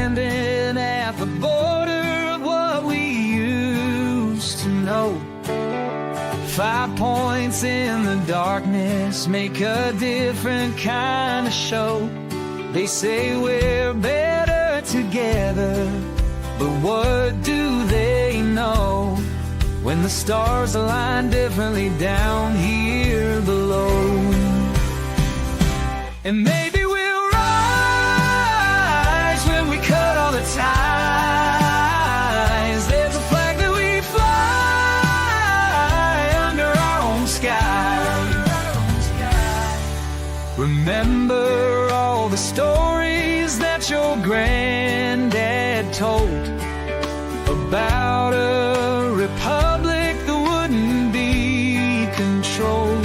standing at the border of what we used to know. 5 points in the darkness make a different kind of show. They say we're better together, but what do they know when the stars align differently down here below? And maybe we'll rise when we cut all the ties. There's a flag that we fly under our own sky. Remember all the stories that your granddad told about a republic that wouldn't be controlled.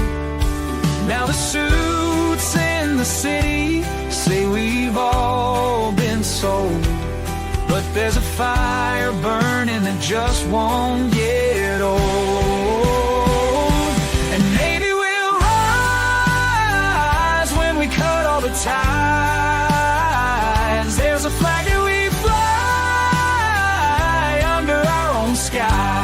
Now the suits in the city say we've all been sold, but there's a fire burning that just won't get old. And maybe we'll rise when we cut all the ties. There's a flag that we fly under our own sky.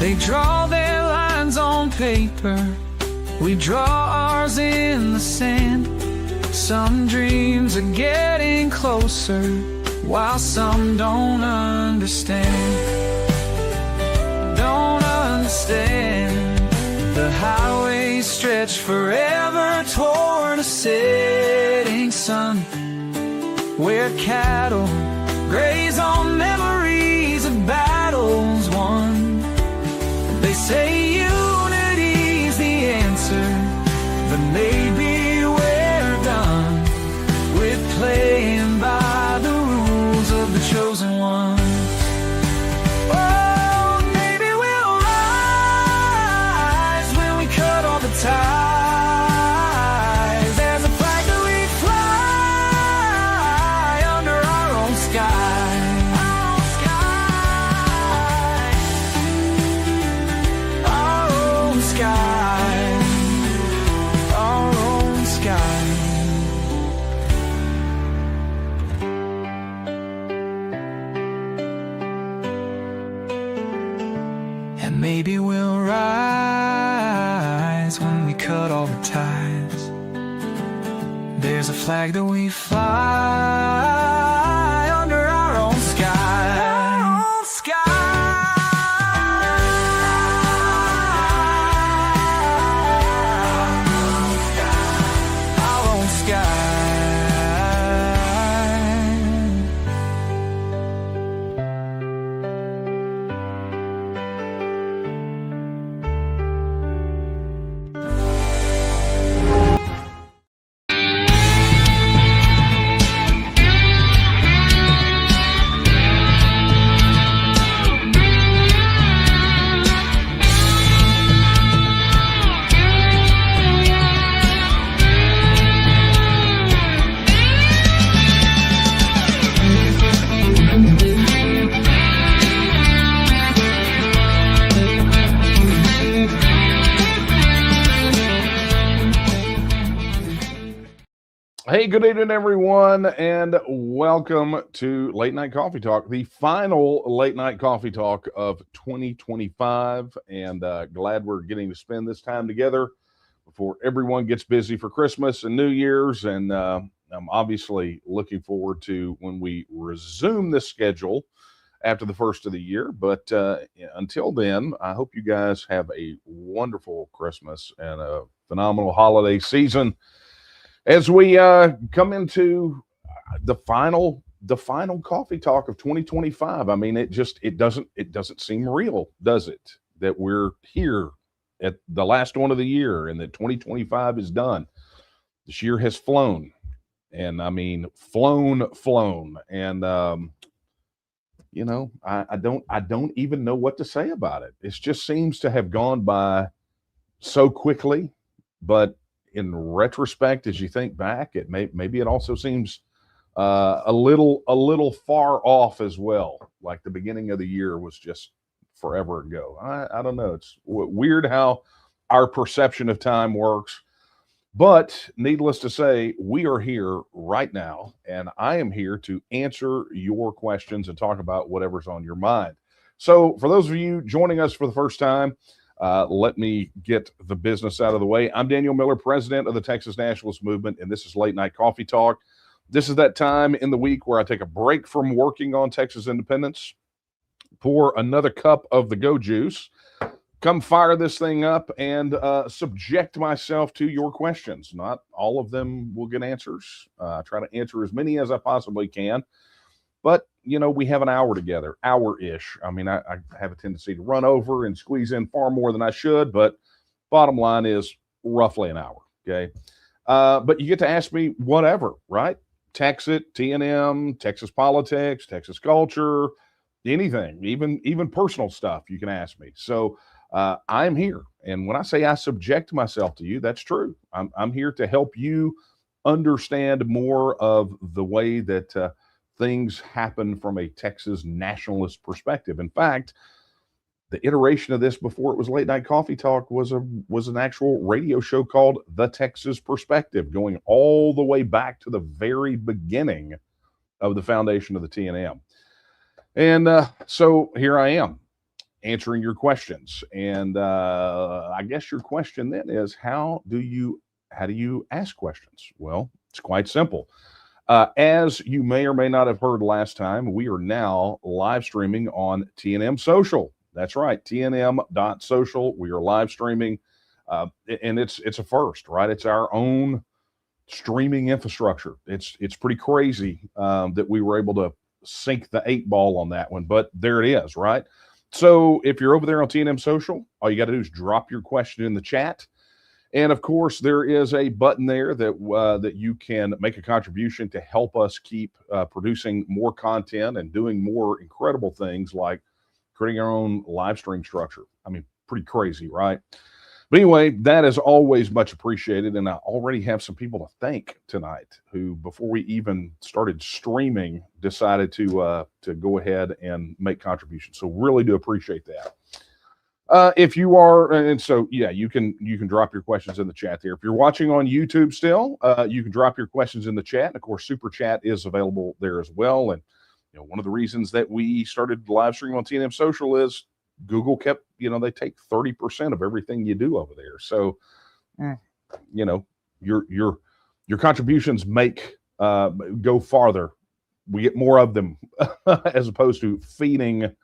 They draw their lines on paper, we draw ours in the sand. Some dreams are getting closer, while some don't understand. Don't understand. The highways stretch forever toward a setting sun, where cattle graze on memories of battles won. They say unity's the answer, but maybe we're done with playing by the rules of the chosen ones. Oh, maybe we'll rise when we cut all the ties. There's a flag that we fly under our own sky. And maybe we'll rise when we cut all the ties. There's a flag that we fly under our own sky. Our own sky. Our own sky. Hey, good evening, everyone, and welcome to Late Night Coffee Talk, the final Late Night Coffee Talk of 2025, and glad we're getting to spend this time together before everyone gets busy for Christmas and New Year's, and I'm obviously looking forward to when we resume this schedule after the first of the year, but until then, I hope you guys have a wonderful Christmas and a phenomenal holiday season. As we come into the final coffee talk of 2025, I mean, it doesn't seem real, does it? That we're here at the last one of the year and that 2025 is done. This year has flown, and I mean, flown, and I don't even know what to say about it. It just seems to have gone by so quickly, but in retrospect, as you think back, maybe it also seems a little far off as well. Like the beginning of the year was just forever ago. I don't know. It's weird how our perception of time works. But needless to say, we are here right now, and I am here to answer your questions and talk about whatever's on your mind. So, for those of you joining us for the first time, let me get the business out of the way. I'm Daniel Miller, president of the Texas Nationalist Movement, and this is Late Night Coffee Talk. This is that time in the week where I take a break from working on Texas independence, pour another cup of the Go Juice, come fire this thing up, and subject myself to your questions. Not all of them will get answers. I try to answer as many as I possibly can. But, you know, we have an hour together, hour-ish. I mean, I have a tendency to run over and squeeze in far more than I should, but bottom line is roughly an hour, okay? But you get to ask me whatever, right? Texas, TNM, Texas politics, Texas culture, anything, even personal stuff you can ask me. So I'm here. And when I say I subject myself to you, that's true. I'm here to help you understand more of the way that things happen from a Texas nationalist perspective. In fact, the iteration of this before it was Late Night Coffee Talk was an actual radio show called The Texas Perspective, going all the way back to the very beginning of the foundation of the TNM. And so here I am answering your questions. And I guess your question then is, how do you ask questions? Well, it's quite simple. As you may or may not have heard last time, we are now live streaming on TNM Social. That's right, TNM.social. We are live streaming, and it's a first, right? It's our own streaming infrastructure. It's pretty crazy that we were able to sink the 8 ball on that one, but there it is, right? So if you're over there on TNM Social, all you got to do is drop your question in the chat. And of course, there is a button there that you can make a contribution to help us keep producing more content and doing more incredible things like creating our own live stream structure. I mean, pretty crazy, right? But anyway, that is always much appreciated. And I already have some people to thank tonight who, before we even started streaming, decided to go ahead and make contributions. So really do appreciate that. If you are, and so, yeah, you can drop your questions in the chat there. If you're watching on YouTube still, you can drop your questions in the chat. And of course, Super Chat is available there as well. And, you know, one of the reasons that we started live streaming on TNM Social is Google kept, you know, they take 30% of everything you do over there. So, you know, your contributions make go farther. We get more of them as opposed to feeding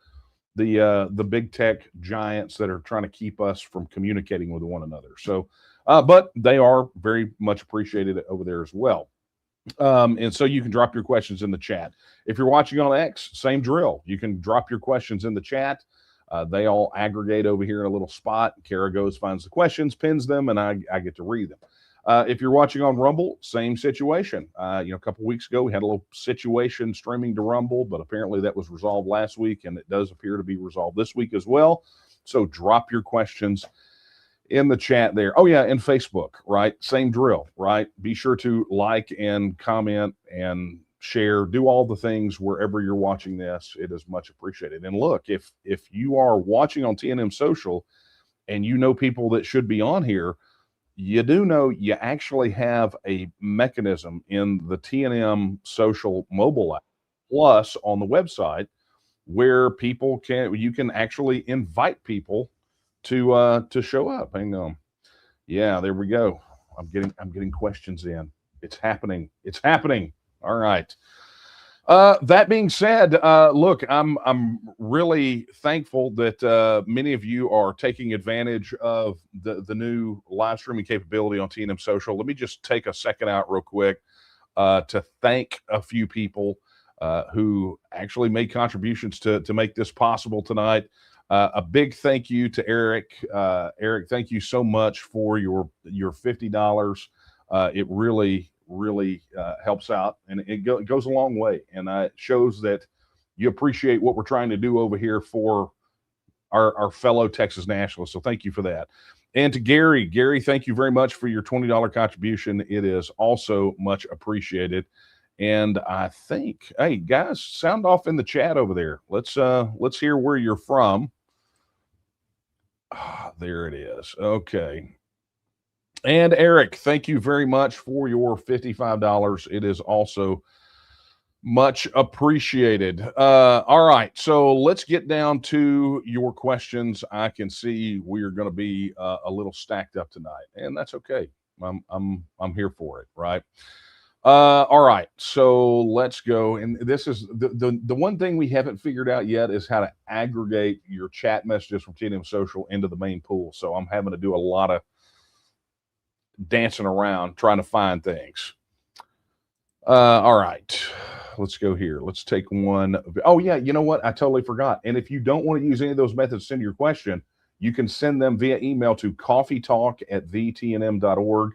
the big tech giants that are trying to keep us from communicating with one another. So, but they are very much appreciated over there as well. And so you can drop your questions in the chat. If you're watching on X, same drill. You can drop your questions in the chat. They all aggregate over here in a little spot. Kara goes, finds the questions, pins them, and I get to read them. If you're watching on Rumble, same situation. You know, a couple weeks ago, we had a little situation streaming to Rumble, but apparently that was resolved last week, and it does appear to be resolved this week as well. So drop your questions in the chat there. Oh, yeah, and Facebook, right? Same drill, right? Be sure to like and comment and share, do all the things wherever you're watching this. It is much appreciated. And look, if you are watching on TNM Social and you know people that should be on here, you do know you actually have a mechanism in the TNM Social mobile app, plus on the website, where you can actually invite people to show up. Hang on. Yeah, there we go. I'm getting questions in. It's happening. It's happening. All right. That being said, look, I'm really thankful that many of you are taking advantage of the new live streaming capability on TNM Social. Let me just take a second out real quick to thank a few people who actually made contributions to make this possible tonight. A big thank you to Eric. Eric, thank you so much for your $50. It really helps out, and it goes a long way, and it shows that you appreciate what we're trying to do over here for our fellow Texas nationalists. So thank you for that. And to Gary, thank you very much for your $20 contribution. It is also much appreciated. And I think, hey guys, sound off in the chat over there. Let's hear where you're from. There it is. Okay. And Eric, thank you very much for your $55. It is also much appreciated. All right, so let's get down to your questions. I can see we are going to be a little stacked up tonight, and that's okay. I'm here for it, right? All right, so let's go. And this is the one thing we haven't figured out yet is how to aggregate your chat messages from TNM Social into the main pool. So I'm having to do a lot of dancing around trying to find things. All right, let's go here. Let's take one. Oh yeah, you know what? I totally forgot. And if you don't want to use any of those methods to send your question, you can send them via email to coffeetalk@thetnm.org.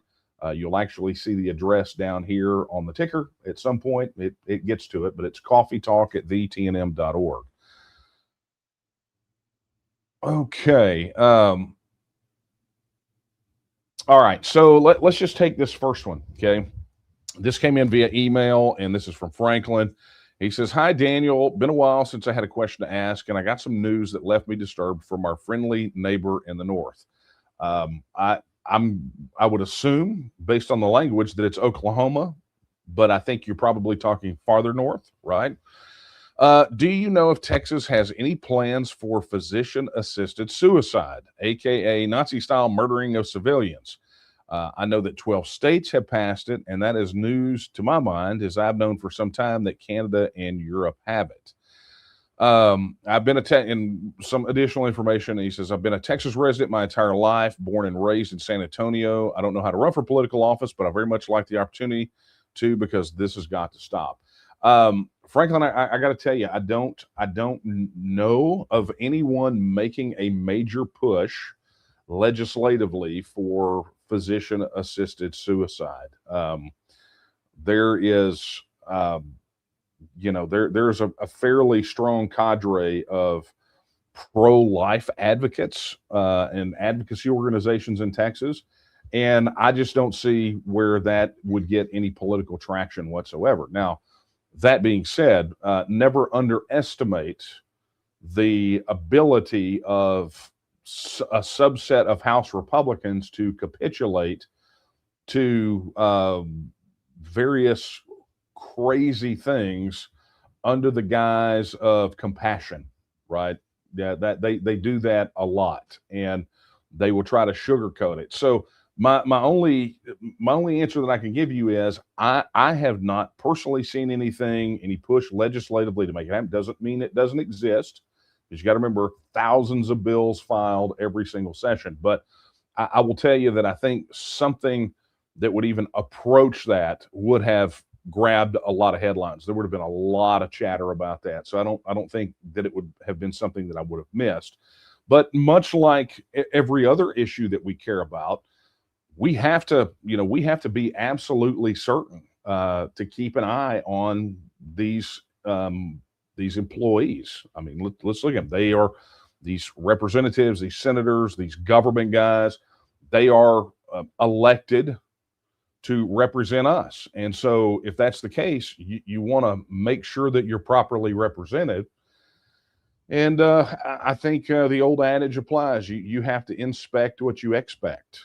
You'll actually see the address down here on the ticker at some point. It gets to it, but it's coffeetalk@thetnm.org. Okay. All right. So let's just take this first one. Okay. This came in via email, and this is from Franklin. He says, "Hi, Daniel. Been a while since I had a question to ask, and I got some news that left me disturbed from our friendly neighbor in the north. I would assume, based on the language, that it's Oklahoma, but I think you're probably talking farther north, right? Do you know if Texas has any plans for physician-assisted suicide, aka Nazi-style murdering of civilians? I know that 12 states have passed it, and that is news to my mind, as I've known for some time that Canada and Europe have it. I've been in some additional information. He says, I've been a Texas resident my entire life, born and raised in San Antonio. I don't know how to run for political office, but I very much like the opportunity to, because this has got to stop. Franklin, I got to tell you, I don't know of anyone making a major push legislatively for physician-assisted suicide. There is, there's a fairly strong cadre of pro-life advocates and advocacy organizations in Texas, and I just don't see where that would get any political traction whatsoever. Now, that being said, never underestimate the ability of a subset of House Republicans to capitulate to various crazy things under the guise of compassion, right? Yeah, that they do that a lot, and they will try to sugarcoat it. So my only answer that I can give you is I have not personally seen any push legislatively to make it happen. Doesn't mean it doesn't exist. Because you got to remember, thousands of bills filed every single session. But I will tell you that I think something that would even approach that would have grabbed a lot of headlines. There would have been a lot of chatter about that. So I don't think that it would have been something that I would have missed. But much like every other issue that we care about, we have to be absolutely certain to keep an eye on these employees. I mean, let's look at them. They are these representatives, these senators, these government guys. They are elected to represent us. And so if that's the case, you want to make sure that you're properly represented. And I think the old adage applies. You have to inspect what you expect.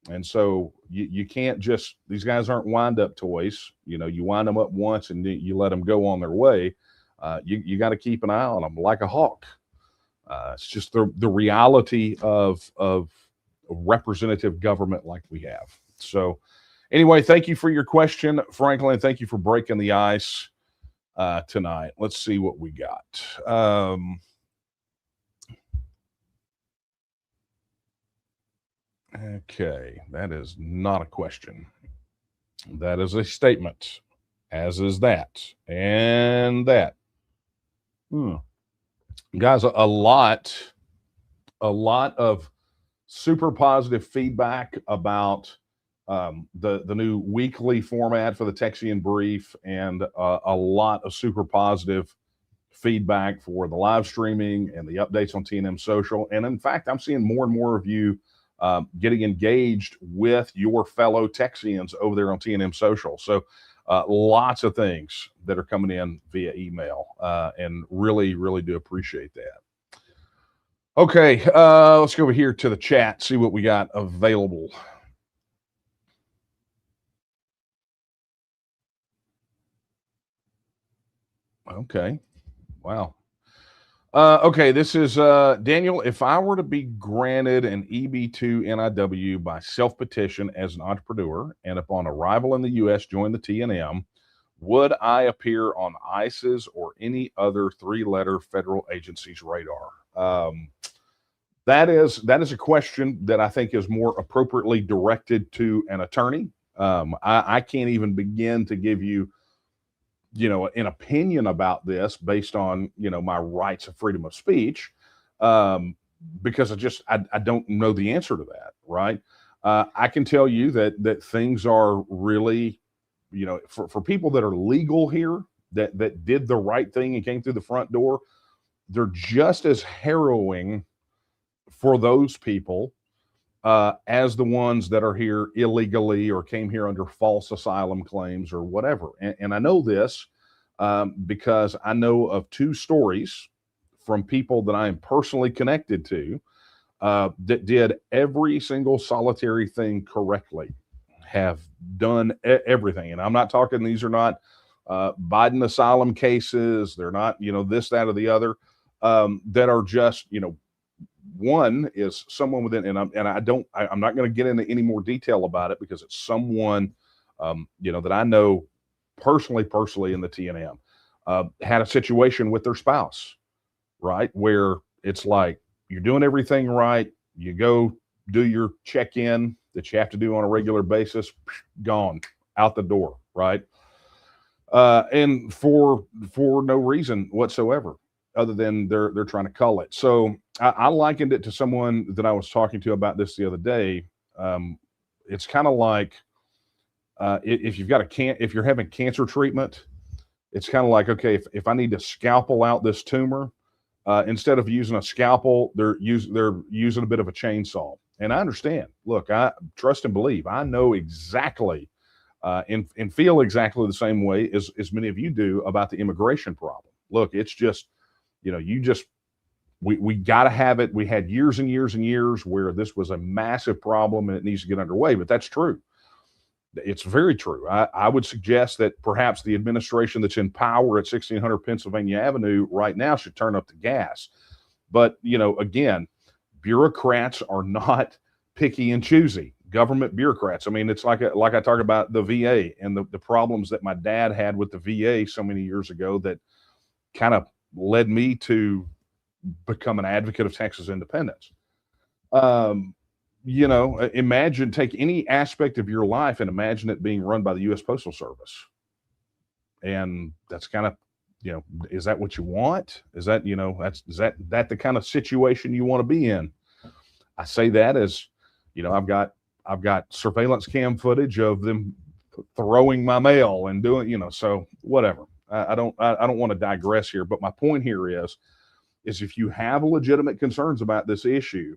And so you can't just, these guys aren't wind-up toys. You wind them up once and you let them go on their way. You got to keep an eye on them like a hawk. It's just the reality of representative government like we have. So anyway, thank you for your question, Franklin. Thank you for breaking the ice tonight. Let's see what we got. Okay, that is not a question. That is a statement, as is that and that. Guys, a lot of super positive feedback about the new weekly format for the Texian Brief, and a lot of super positive feedback for the live streaming and the updates on TNM Social. And in fact, I'm seeing more and more of you getting engaged with your fellow Texians over there on TNM Social. So Lots of things that are coming in via email, and really, really do appreciate that. Okay, let's go over here to the chat, see what we got available. Okay, wow. Okay, this is Daniel. If I were to be granted an EB2 NIW by self petition as an entrepreneur, and upon arrival in the U.S. join the TNM, would I appear on ICE's or any other 3-letter federal agency's radar? That is a question that I think is more appropriately directed to an attorney. I can't even begin to give you an opinion about this based on my rights of freedom of speech, because I don't know the answer to that. Right? I can tell you that things are really, for people that are legal here, that did the right thing and came through the front door, they're just as harrowing for those people as the ones that are here illegally or came here under false asylum claims or whatever. And I know this because I know of 2 stories from people that I am personally connected to that did every single solitary thing correctly, have done everything. And I'm not talking, these are not Biden asylum cases. They're not, this, that, or the other, that are just, one is someone within, and I'm not going to get into any more detail about it because it's someone, that I know personally in the TNM, had a situation with their spouse, right? Where it's like, you're doing everything right. You go do your check-in that you have to do on a regular basis, gone out the door, right? And for no reason whatsoever, other than they're trying to cull it. So I likened it to someone that I was talking to about this the other day. It's kind of like if you're having cancer treatment, it's kind of like, okay, if I need to scalpel out this tumor, instead of using a scalpel, they're using a bit of a chainsaw. And I understand. Look, I trust and believe. I know exactly and feel exactly the same way as many of you do about the immigration problem. Look, it's just, we got to have it. We had years and years and years where this was a massive problem and it needs to get underway, but that's true. It's very true. I would suggest that perhaps the administration that's in power at 1600 Pennsylvania Avenue right now should turn up the gas. But, again, bureaucrats are not picky and choosy. Government bureaucrats. I mean, it's like I talk about the VA and the problems that my dad had with the VA so many years ago that kind of led me to become an advocate of Texas independence. Imagine, take any aspect of your life and imagine it being run by the U.S. Postal Service. And that's kind of, is that what you want? Is that, is that the kind of situation you want to be in? I say that as, I've got surveillance cam footage of them throwing my mail and doing, so whatever. I don't want to digress here, but my point here is if you have legitimate concerns about this issue,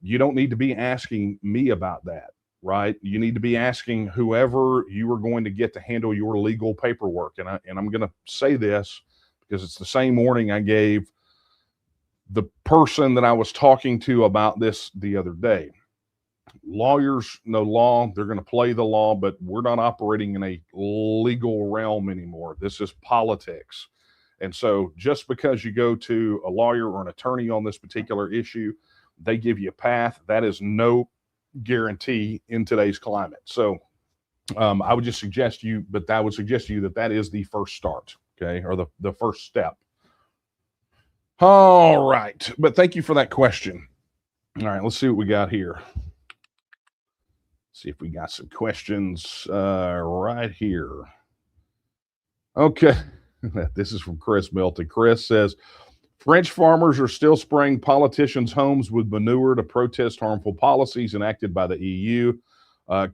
you don't need to be asking me about that, right? You need to be asking whoever you are going to get to handle your legal paperwork. And I'm going to say this because it's the same warning I gave the person that I was talking to about this the other day. Lawyers know law. They're going to play the law, but we're not operating in a legal realm anymore. This is politics. And so just because you go to a lawyer or an attorney on this particular issue, they give you a path. That is no guarantee in today's climate. So I would just suggest you, but I would suggest to you that is the first start, okay, or the first step. All right. But thank you for that question. All right, let's see what we got here. See if we got some questions right here. Okay. This is from Chris Milton. Chris says, French farmers are still spraying politicians' homes with manure to protest harmful policies enacted by the EU.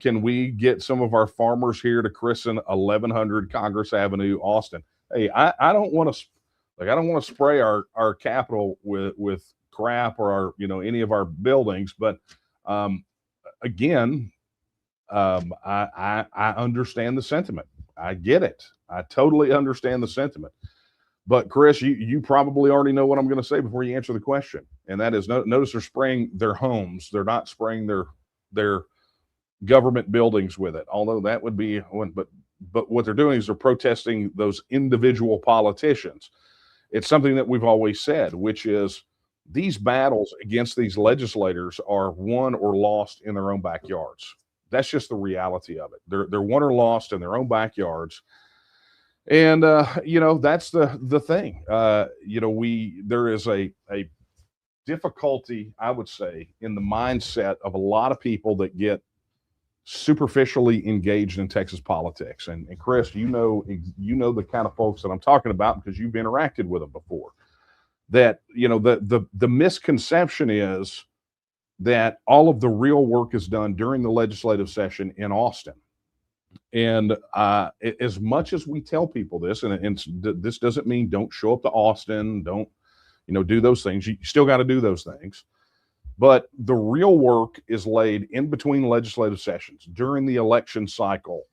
Can we get some of our farmers here to christen 1100 Congress Avenue, Austin? Hey, I don't want to spray our Capitol with crap or our any of our buildings, but again, I understand the sentiment. I get it. I totally understand the sentiment. But Chris, you probably already know what I'm going to say before you answer the question, and that is notice they're spraying their homes. They're not spraying their government buildings with it. Although that would be one, but what they're doing is they're protesting those individual politicians. It's something that we've always said, which is these battles against these legislators are won or lost in their own backyards. That's just the reality of it. They're won or lost in their own backyards. And that's the thing. There is a difficulty, I would say, in the mindset of a lot of people that get superficially engaged in Texas politics. And Chris, you know the kind of folks that I'm talking about because you've interacted with them before. That the misconception is that all of the real work is done during the legislative session in Austin. And as much as we tell people this, and this doesn't mean don't show up to Austin, don't do those things. You still got to do those things. But the real work is laid in between legislative sessions during the election cycle,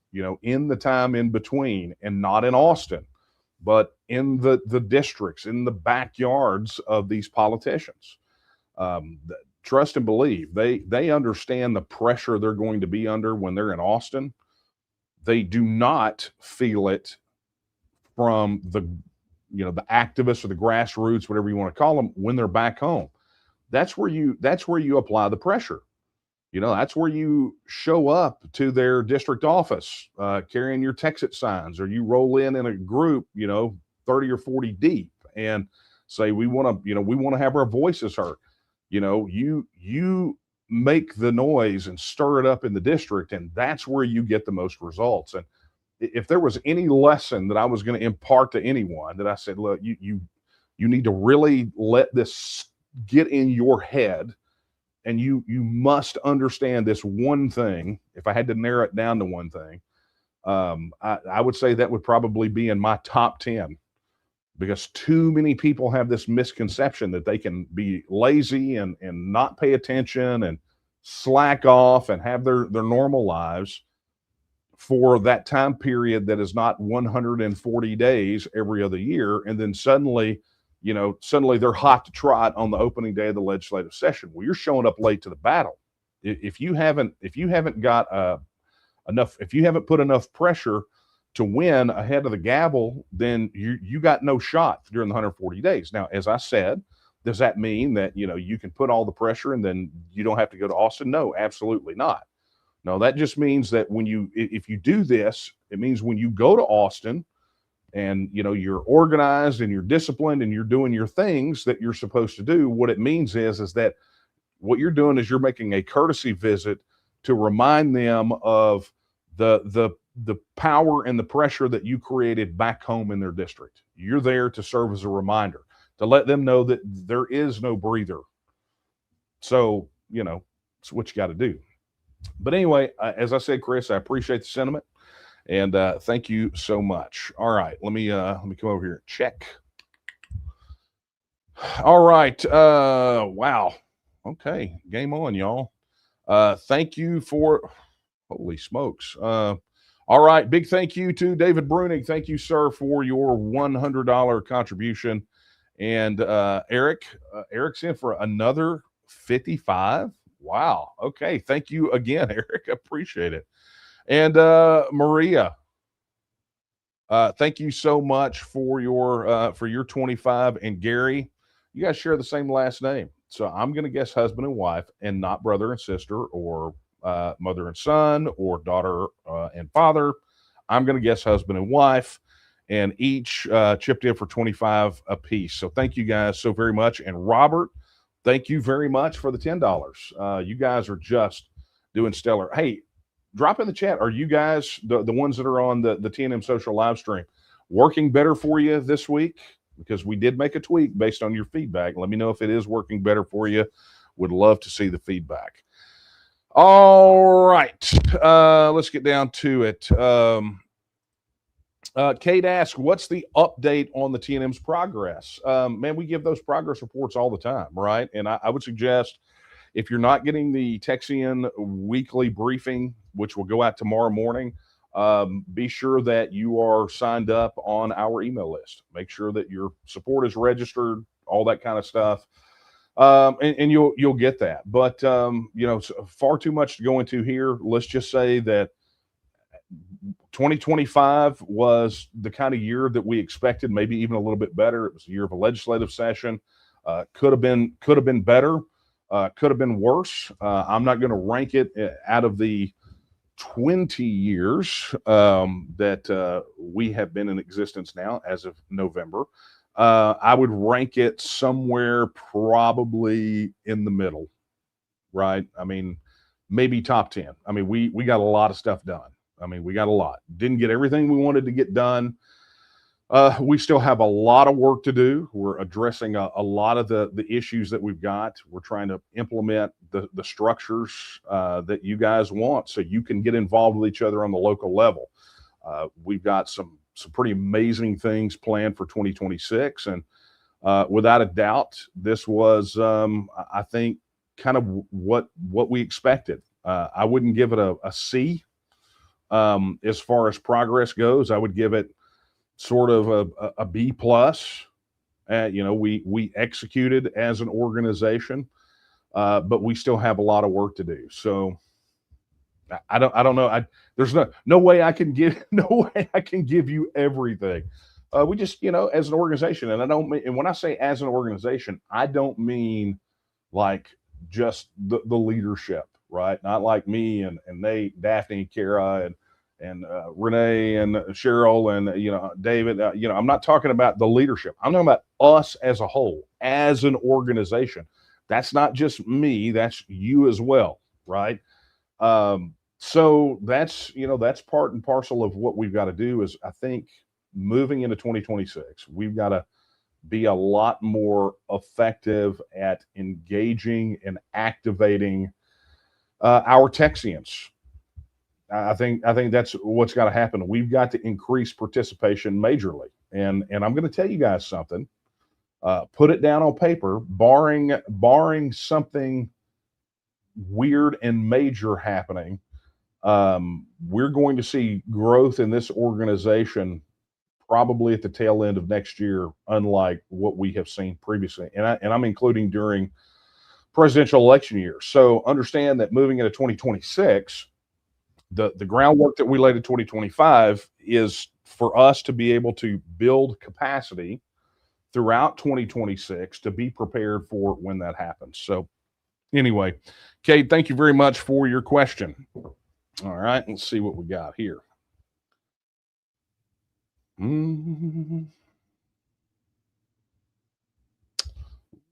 in the time in between, and not in Austin, but in the districts, in the backyards of these politicians. Trust and believe, they understand the pressure they're going to be under when they're in Austin. They do not feel it from the activists or the grassroots, whatever you want to call them, when they're back home. That's where you apply the pressure. That's where you show up to their district office carrying your Texit signs, or you roll in a group, 30 or 40 deep, and say we want to have our voices heard. You make the noise and stir it up in the district, and that's where you get the most results. And if there was any lesson that I was going to impart to anyone, that I said, look, you need to really let this get in your head, and you must understand this one thing. If I had to narrow it down to one thing, I would say that would probably be in my top 10, because too many people have this misconception that they can be lazy and not pay attention and slack off and have their normal lives for that time period that is not 140 days every other year. And then suddenly they're hot to trot on the opening day of the legislative session. Well, you're showing up late to the battle. If you haven't got enough, if you haven't put enough pressure to win ahead of the gavel, then you got no shot during the 140 days. Now, as I said, does that mean that you can put all the pressure and then you don't have to go to Austin? No, absolutely not. No, that just means that if you do this, it means when you go to Austin and you're organized and you're disciplined and you're doing your things that you're supposed to do, what it means is that what you're doing is you're making a courtesy visit to remind them of the power and the pressure that you created back home in their district. You're there to serve as a reminder, to let them know that there is no breather. So, it's what you got to do. But anyway, as I said, Chris, I appreciate the sentiment, and thank you so much. All right, let me come over here. Check. All right. Wow. Okay. Game on, y'all. Thank you for, holy smokes. All right. Big thank you to David Bruning. Thank you, sir, for your $100 contribution. And Eric's in for another 55. Wow. Okay. Thank you again, Eric. Appreciate it. And Maria, thank you so much for your 25. And Gary, you guys share the same last name. So I'm going to guess husband and wife, and not brother and sister, or mother and son, or daughter and father. I'm going to guess husband and wife, and each chipped in for 25 apiece. So thank you guys so very much. And Robert, thank you very much for the $10. You guys are just doing stellar. Hey, drop in the chat. Are you guys, the ones that are on the TNM social live stream, working better for you this week? Because we did make a tweak based on your feedback. Let me know if it is working better for you. Would love to see the feedback. All right. Let's get down to it. Kate asked, what's the update on the TNM's progress? Man, we give those progress reports all the time, right? And I would suggest, if you're not getting the Texian weekly briefing, which will go out tomorrow morning, be sure that you are signed up on our email list. Make sure that your support is registered, all that kind of stuff. And you'll get that. But far too much to go into here. Let's just say that 2025 was the kind of year that we expected, maybe even a little bit better. It was a year of a legislative session. Could have been better. Could have been worse. I'm not going to rank it out of the 20 years that we have been in existence now as of November. I would rank it somewhere probably in the middle, right? I mean, maybe top 10. I mean, we got a lot of stuff done. I mean, we got a lot. Didn't get everything we wanted to get done. We still have a lot of work to do. We're addressing a lot of the issues that we've got. We're trying to implement the structures that you guys want so you can get involved with each other on the local level. We've got some pretty amazing things planned for 2026. And without a doubt, this was, I think, kind of what we expected. I wouldn't give it a C as far as progress goes. I would give it sort of a B plus. We executed as an organization, but we still have a lot of work to do. So I don't know. There's no way I can give you everything. We just, as an organization, and and when I say as an organization, I don't mean like just the leadership, right? Not like me and Nate, Daphne, Kara, and Renee and Cheryl and David. I'm not talking about the leadership. I'm talking about us as a whole, as an organization. That's not just me. That's you as well, right? So that's part and parcel of what we've got to do. Is I think moving into 2026, we've got to be a lot more effective at engaging and activating our Texians. I think that's what's got to happen. We've got to increase participation majorly, and I'm going to tell you guys something. Put it down on paper. Barring something weird and major happening, we're going to see growth in this organization probably at the tail end of next year, unlike what we have seen previously, and I'm including during presidential election year. So understand that moving into 2026. The groundwork that we laid in 2025 is for us to be able to build capacity throughout 2026 to be prepared for when that happens. So anyway, Kate, thank you very much for your question. All right, let's see what we got here.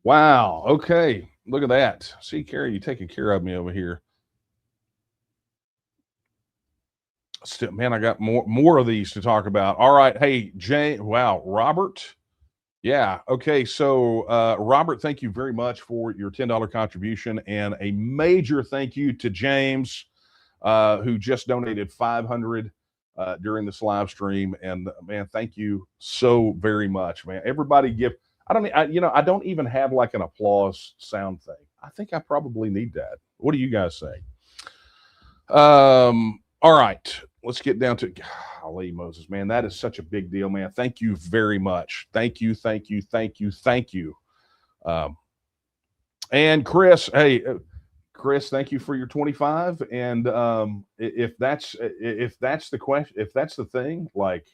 Wow. Okay. Look at that. See, Carrie, you taking care of me over here. Still, man, I got more of these to talk about. All right. Hey, Jay. Wow. Robert. Yeah. Okay. So, Robert, thank you very much for your $10 contribution, and a major thank you to James, who just donated $500 during this live stream. And man, thank you so very much, man. Everybody give. I don't even have like an applause sound thing. I think I probably need that. What do you guys say? All right. Let's get down to golly, Moses, man. That is such a big deal, man. Thank you very much. Thank you. And Chris, hey, Chris, thank you for your 25. And if that's the question, if that's the thing, like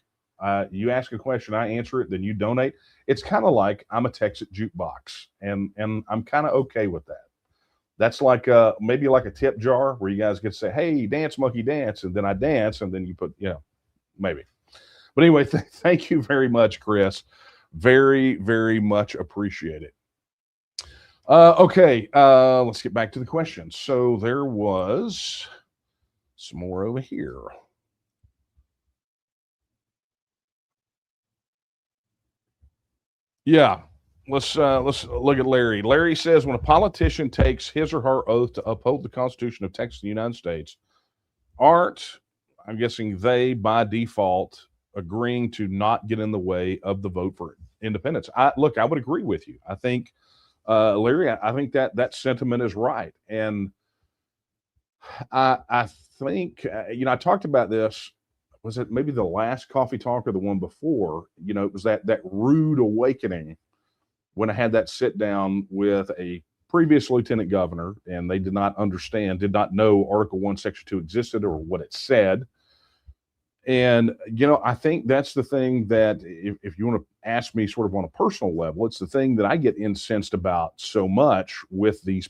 you ask a question, I answer it, then you donate. It's kind of like I'm a Texas jukebox, and I'm kind of okay with that. That's like maybe like a tip jar where you guys get to say, "Hey, dance, monkey, dance," and then I dance, and then you put, maybe. But anyway, thank you very much, Chris. Very, very much appreciate it. Okay, let's get back to the questions. So there was some more over here. Yeah. Let's look at Larry. Larry says, when a politician takes his or her oath to uphold the Constitution of Texas and the United States, aren't, I'm guessing, they by default agreeing to not get in the way of the vote for independence? I would agree with you. I think, Larry, I think that sentiment is right, and I think I talked about this was it maybe the last coffee talk or the one before, it was that rude awakening when I had that sit down with a previous lieutenant governor, and they did not understand, did not know Article 1, Section 2 existed or what it said. And, I think that's the thing that if you want to ask me sort of on a personal level, it's the thing that I get incensed about so much with these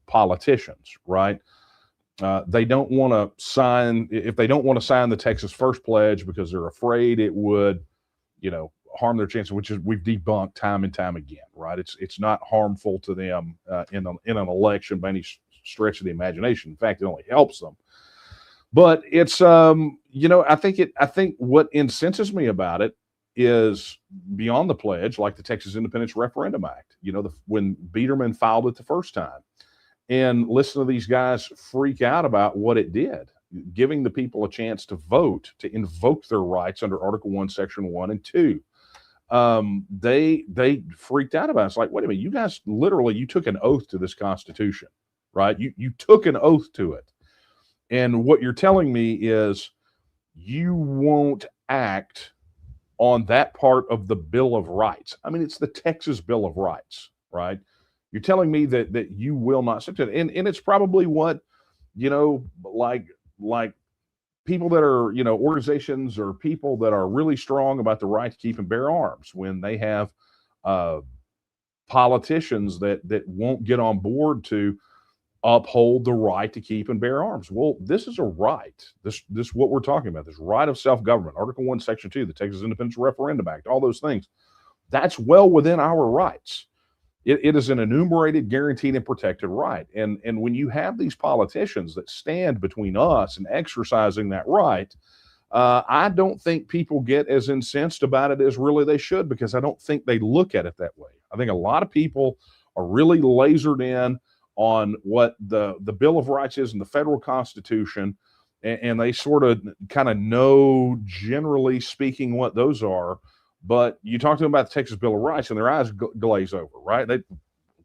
politicians, right? They don't want to sign, if they don't want to sign the Texas First Pledge because they're afraid it would, harm their chances, which is we've debunked time and time again, right? It's not harmful to them in an election by any stretch of the imagination. In fact, it only helps them. But it's I think what incenses me about it is beyond the pledge, like the Texas Independence Referendum Act. When Biederman filed it the first time, and listen to these guys freak out about what it did, giving the people a chance to vote, to invoke their rights under Article 1, Section 1 and 2. They freaked out about it. It's like, wait a minute, you guys literally, you took an oath to this Constitution, right? You took an oath to it. And what you're telling me is you won't act on that part of the Bill of Rights. I mean, it's the Texas Bill of Rights, right? You're telling me that you will not accept it. And it's probably what, like people that are, organizations or people that are really strong about the right to keep and bear arms, when they have politicians that won't get on board to uphold the right to keep and bear arms. Well, this is a right. This is what we're talking about. This right of self-government, Article 1, Section 2, the Texas Independence Referendum Act, all those things. That's well within our rights. It is an enumerated, guaranteed, and protected right. And when you have these politicians that stand between us and exercising that right, I don't think people get as incensed about it as really they should, because I don't think they look at it that way. I think a lot of people are really lasered in on what the Bill of Rights is in the federal Constitution, and they sort of kind of know, generally speaking, what those are. But you talk to them about the Texas Bill of Rights, and their eyes glaze over, right?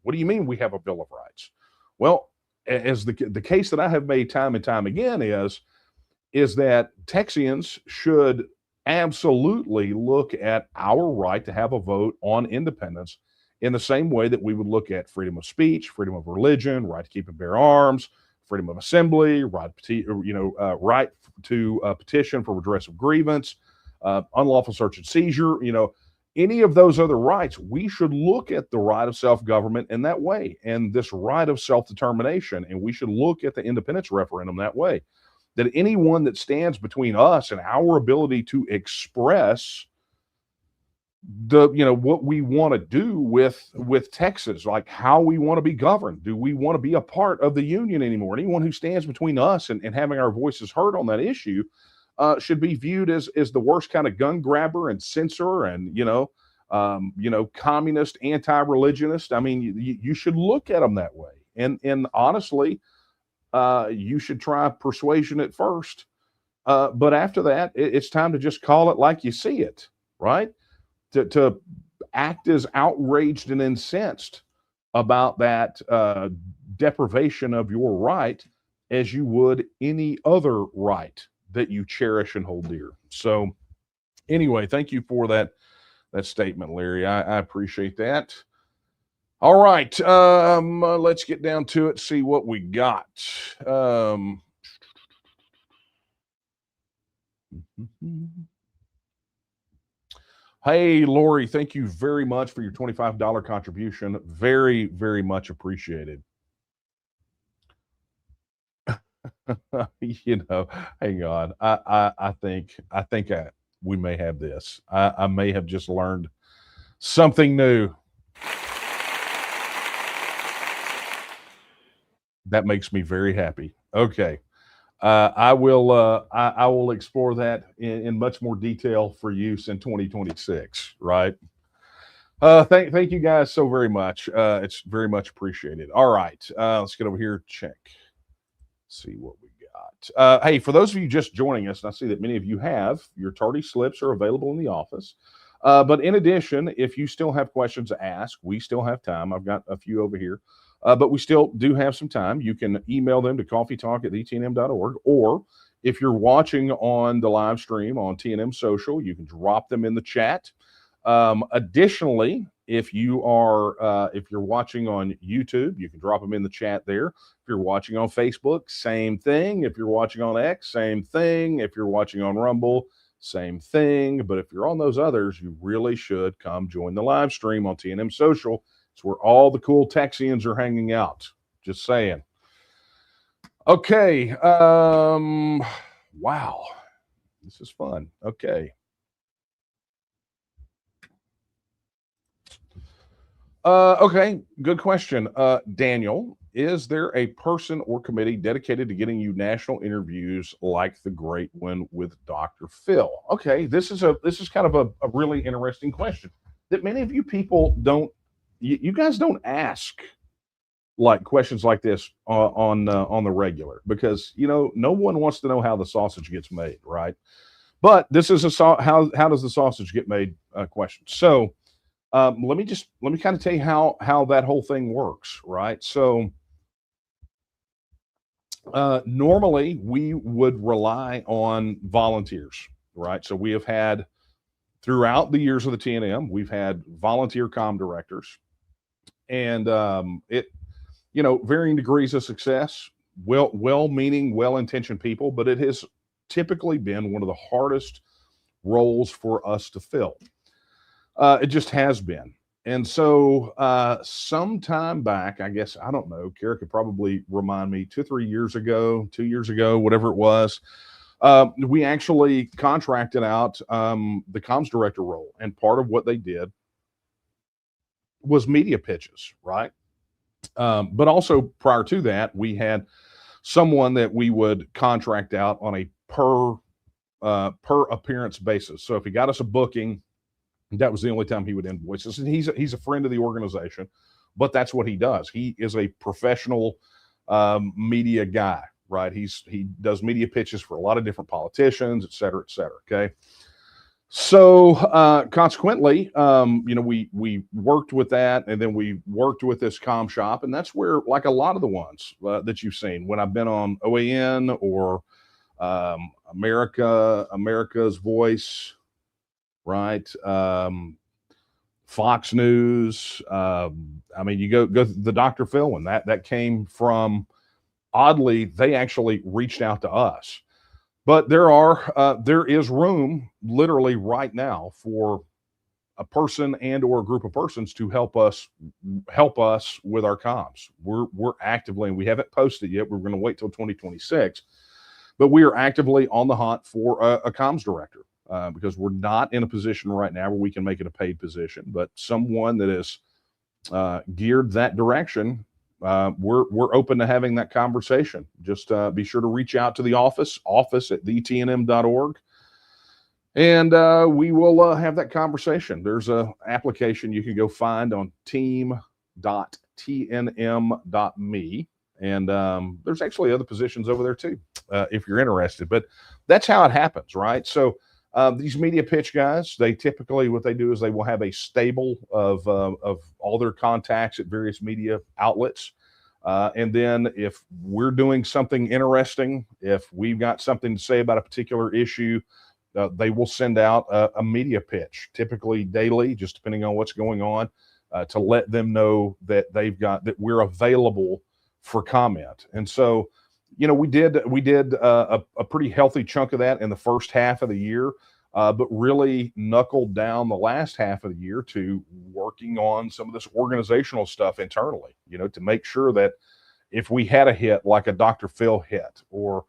What do you mean we have a Bill of Rights? Well, as the case that I have made time and time again is that Texians should absolutely look at our right to have a vote on independence in the same way that we would look at freedom of speech, freedom of religion, right to keep and bear arms, freedom of assembly, right to petition for redress of grievance, unlawful search and seizure, any of those other rights. We should look at the right of self-government in that way, and this right of self-determination, and we should look at the independence referendum that way. That anyone that stands between us and our ability to express what we want to do with Texas, like how we want to be governed. Do we want to be a part of the union anymore? Anyone who stands between us and having our voices heard on that issue should be viewed as the worst kind of gun grabber and censor and communist, anti-religionist. I mean, you should look at them that way. And honestly, you should try persuasion at first, but after that, it's time to just call it like you see it, right? To act as outraged and incensed about that deprivation of your right as you would any other right that you cherish and hold dear. So anyway, thank you for that statement, Larry. I appreciate that. All right, let's get down to it, see what we got. Hey, Lori, thank you very much for your $25 contribution. Very, very much appreciated. Hang on. I think we may have this. I may have just learned something new. That makes me very happy. Okay. I will explore that in much more detail for use in 2026, right? Thank you guys so very much. It's very much appreciated. All right. Let's get over here, check. See what we got. Hey, for those of you just joining us, and I see that many of you have, your tardy slips are available in the office. But in addition, if you still have questions to ask, we still have time. I've got a few over here. But we still do have some time. You can email them to coffeetalk@etnm.org, or if you're watching on the live stream on TNM Social, you can drop them in the chat. Additionally, if you're watching on YouTube, you can drop them in the chat there. If you're watching on Facebook, same thing. If you're watching on X, same thing. If you're watching on Rumble, same thing. But if you're on those others, you really should come join the live stream on TNM Social. It's where all the cool Texians are hanging out. Just saying. Okay. Wow. This is fun. Okay. Okay, good question. Daniel, is there a person or committee dedicated to getting you national interviews like the great one with Dr. Phil? Okay, this is kind of a really interesting question that many of you people don't, you guys don't ask like questions like this on the regular, because no one wants to know how the sausage gets made, right? But this is how does the sausage get made question. So let me kind of tell you how that whole thing works, right? So normally we would rely on volunteers, right? So we have had, throughout the years of the TNM, we've had volunteer comm directors, and varying degrees of success, well-meaning, well-intentioned people, but it has typically been one of the hardest roles for us to fill. It just has been. And so some time back, I guess, I don't know, Kara could probably remind me, 2 years ago, whatever it was, we actually contracted out the comms director role. And part of what they did was media pitches, right? But also prior to that, we had someone that we would contract out on a per appearance basis. So if he got us a booking, that was the only time he would invoice us. And he's a friend of the organization, but that's what he does. He is a professional media guy, right? He does media pitches for a lot of different politicians, et cetera, et cetera. Okay. So consequently, we worked with that, and then we worked with this comm shop, and that's where, like a lot of the ones that you've seen when I've been on OAN or America's Voice, right? Fox News. I mean, you go the Dr. Phil one. That came from, oddly, they actually reached out to us. But there is room literally right now for a person and or a group of persons to help us with our comms. We're actively, and we haven't posted yet. We're going to wait till 2026, but we are actively on the hunt for a comms director because we're not in a position right now where we can make it a paid position. But someone that is geared that direction, we're open to having that conversation. Just be sure to reach out to the office at thetnm.org, and we will have that conversation. There's a application you can go find on team.tnm.me, and there's actually other positions over there too if you're interested. But that's how it happens, right? So these media pitch guys, they typically, what they do is they will have a stable of all their contacts at various media outlets. And then if we're doing something interesting, if we've got something to say about a particular issue, they will send out a media pitch, typically daily, just depending on what's going on, to let them know that that we're available for comment. And so, we did a pretty healthy chunk of that in the first half of the year, but really knuckled down the last half of the year to working on some of this organizational stuff internally, to make sure that if we had a hit like a Dr. Phil hit, or,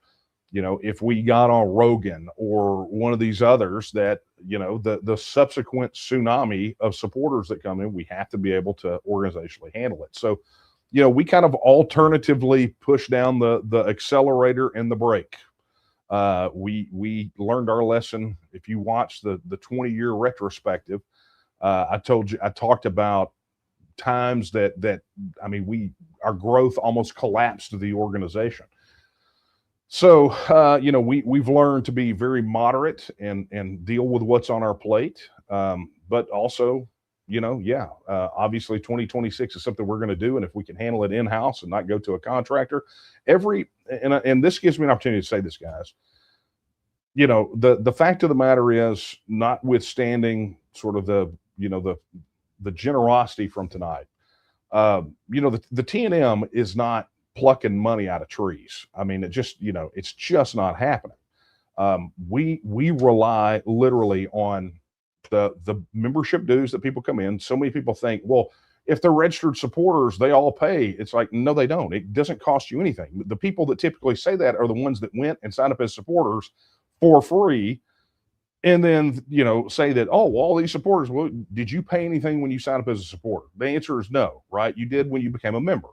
if we got on Rogan or one of these others, that, the subsequent tsunami of supporters that come in, we have to be able to organizationally handle it. So, we kind of alternatively push down the accelerator and the brake. We learned our lesson. If you watch the 20-year retrospective, I talked about times that our growth almost collapsed the organization. So we've learned to be very moderate and deal with what's on our plate, but also yeah, obviously 2026 is something we're going to do. And if we can handle it in-house and not go to a contractor, and this gives me an opportunity to say this, guys, the fact of the matter is, notwithstanding sort of the generosity from tonight, the T&M is not plucking money out of trees. I mean, it's just not happening. We rely literally on the membership dues that people come in. So many people think, well, if they're registered supporters, they all pay. It's like, no, they don't. It doesn't cost you anything. The people that typically say that are the ones that went and signed up as supporters for free, and then say that, oh, well, all these supporters, well, did you pay anything when you signed up as a supporter? The answer is no, right? You did when you became a member.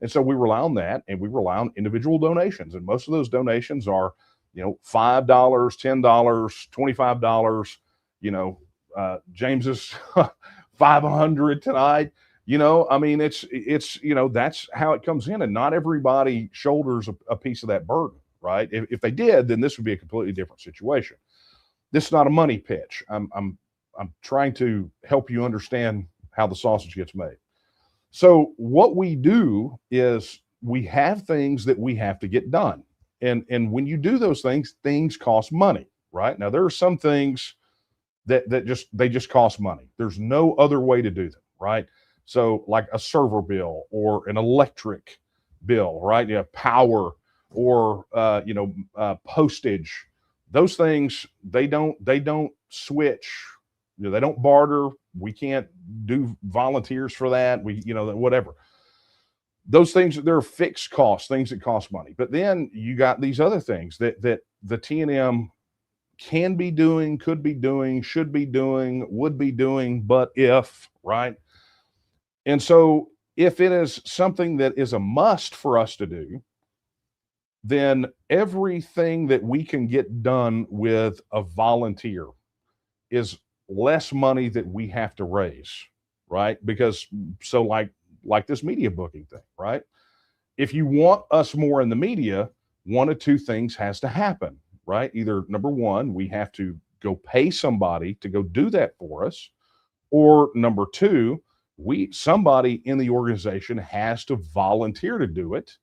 And so we rely on that, and we rely on individual donations, and most of those donations are $5, $10, $25. James's 500 tonight. I mean, it's that's how it comes in, and not everybody shoulders a piece of that burden, right? If they did, then this would be a completely different situation. This is not a money pitch. I'm trying to help you understand how the sausage gets made. So what we do is we have things that we have to get done. And when you do those things cost money, right? Now, there are some things that just cost money. There's no other way to do them, right? So like a server bill or an electric bill, right? Power or postage. Those things, they don't switch. They don't barter. We can't do volunteers for that. Whatever. Those things, they're fixed costs, things that cost money. But then you got these other things that the T&M can be doing, could be doing, should be doing, would be doing, but if, right? And so if it is something that is a must for us to do, then everything that we can get done with a volunteer is less money that we have to raise, right? Because so like this media booking thing, right? If you want us more in the media, one of two things has to happen, right? Either number one, we have to go pay somebody to go do that for us, or number two, somebody in the organization has to volunteer to do it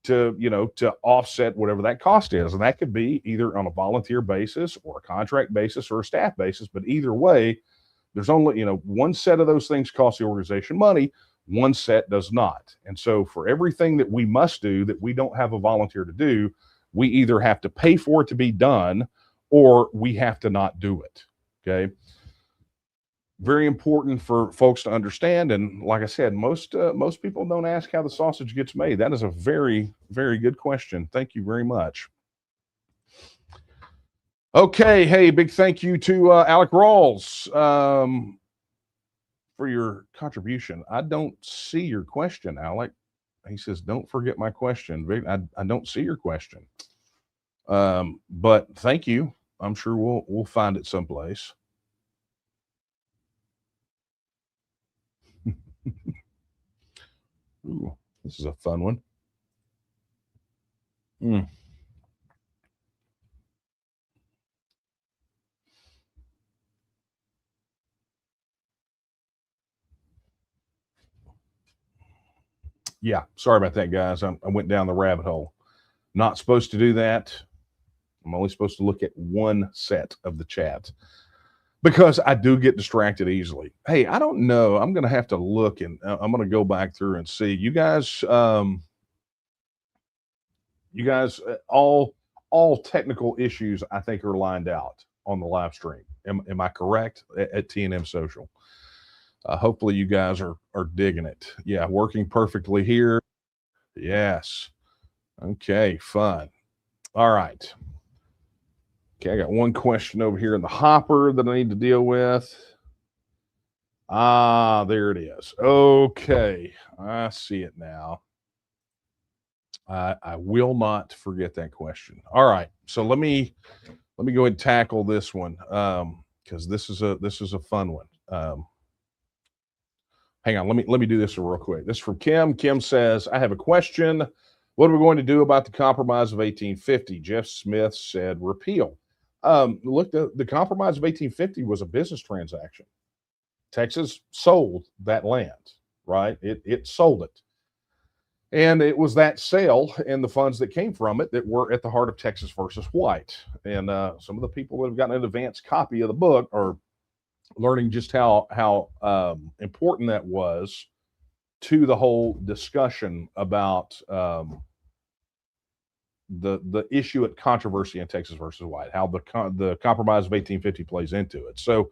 to offset whatever that cost is. And that could be either on a volunteer basis or a contract basis or a staff basis. But either way, there's only, one set of those things costs the organization money, one set does not. And so for everything that we must do that we don't have a volunteer to do, we either have to pay for it to be done or we have to not do it. Okay. Very important for folks to understand. And like I said, most people don't ask how the sausage gets made. That is a very, very good question. Thank you very much. Okay. Hey, big thank you to Alec Rawls for your contribution. I don't see your question, Alec. He says, don't forget my question. I don't see your question. But thank you. I'm sure we'll find it someplace. Ooh, this is a fun one. Yeah, sorry about that, guys. I went down the rabbit hole. Not supposed to do that. I'm only supposed to look at one set of the chat because I do get distracted easily. Hey, I don't know. I'm going to have to look, and I'm going to go back through and see. You guys, all technical issues, I think, are lined out on the live stream. Am I correct at T&M Social? Hopefully you guys are digging it. Yeah, working perfectly here. Yes. Okay, fun. All right. Okay, I got one question over here in the hopper that I need to deal with. Ah, there it is. Okay, I see it now. I will not forget that question. All right, so let me go ahead and tackle this one because this is a fun one. Hang on, let me do this real quick. This is from Kim. Kim says, I have a question. What are we going to do about the Compromise of 1850? Jeff Smith said repeal. Look, the Compromise of 1850 was a business transaction. Texas sold that land, right? It sold it. And it was that sale and the funds that came from it that were at the heart of Texas versus White. And some of the people that have gotten an advanced copy of the book are learning just how important that was to the whole discussion about the issue at controversy in Texas versus White, how the Compromise of 1850 plays into it. So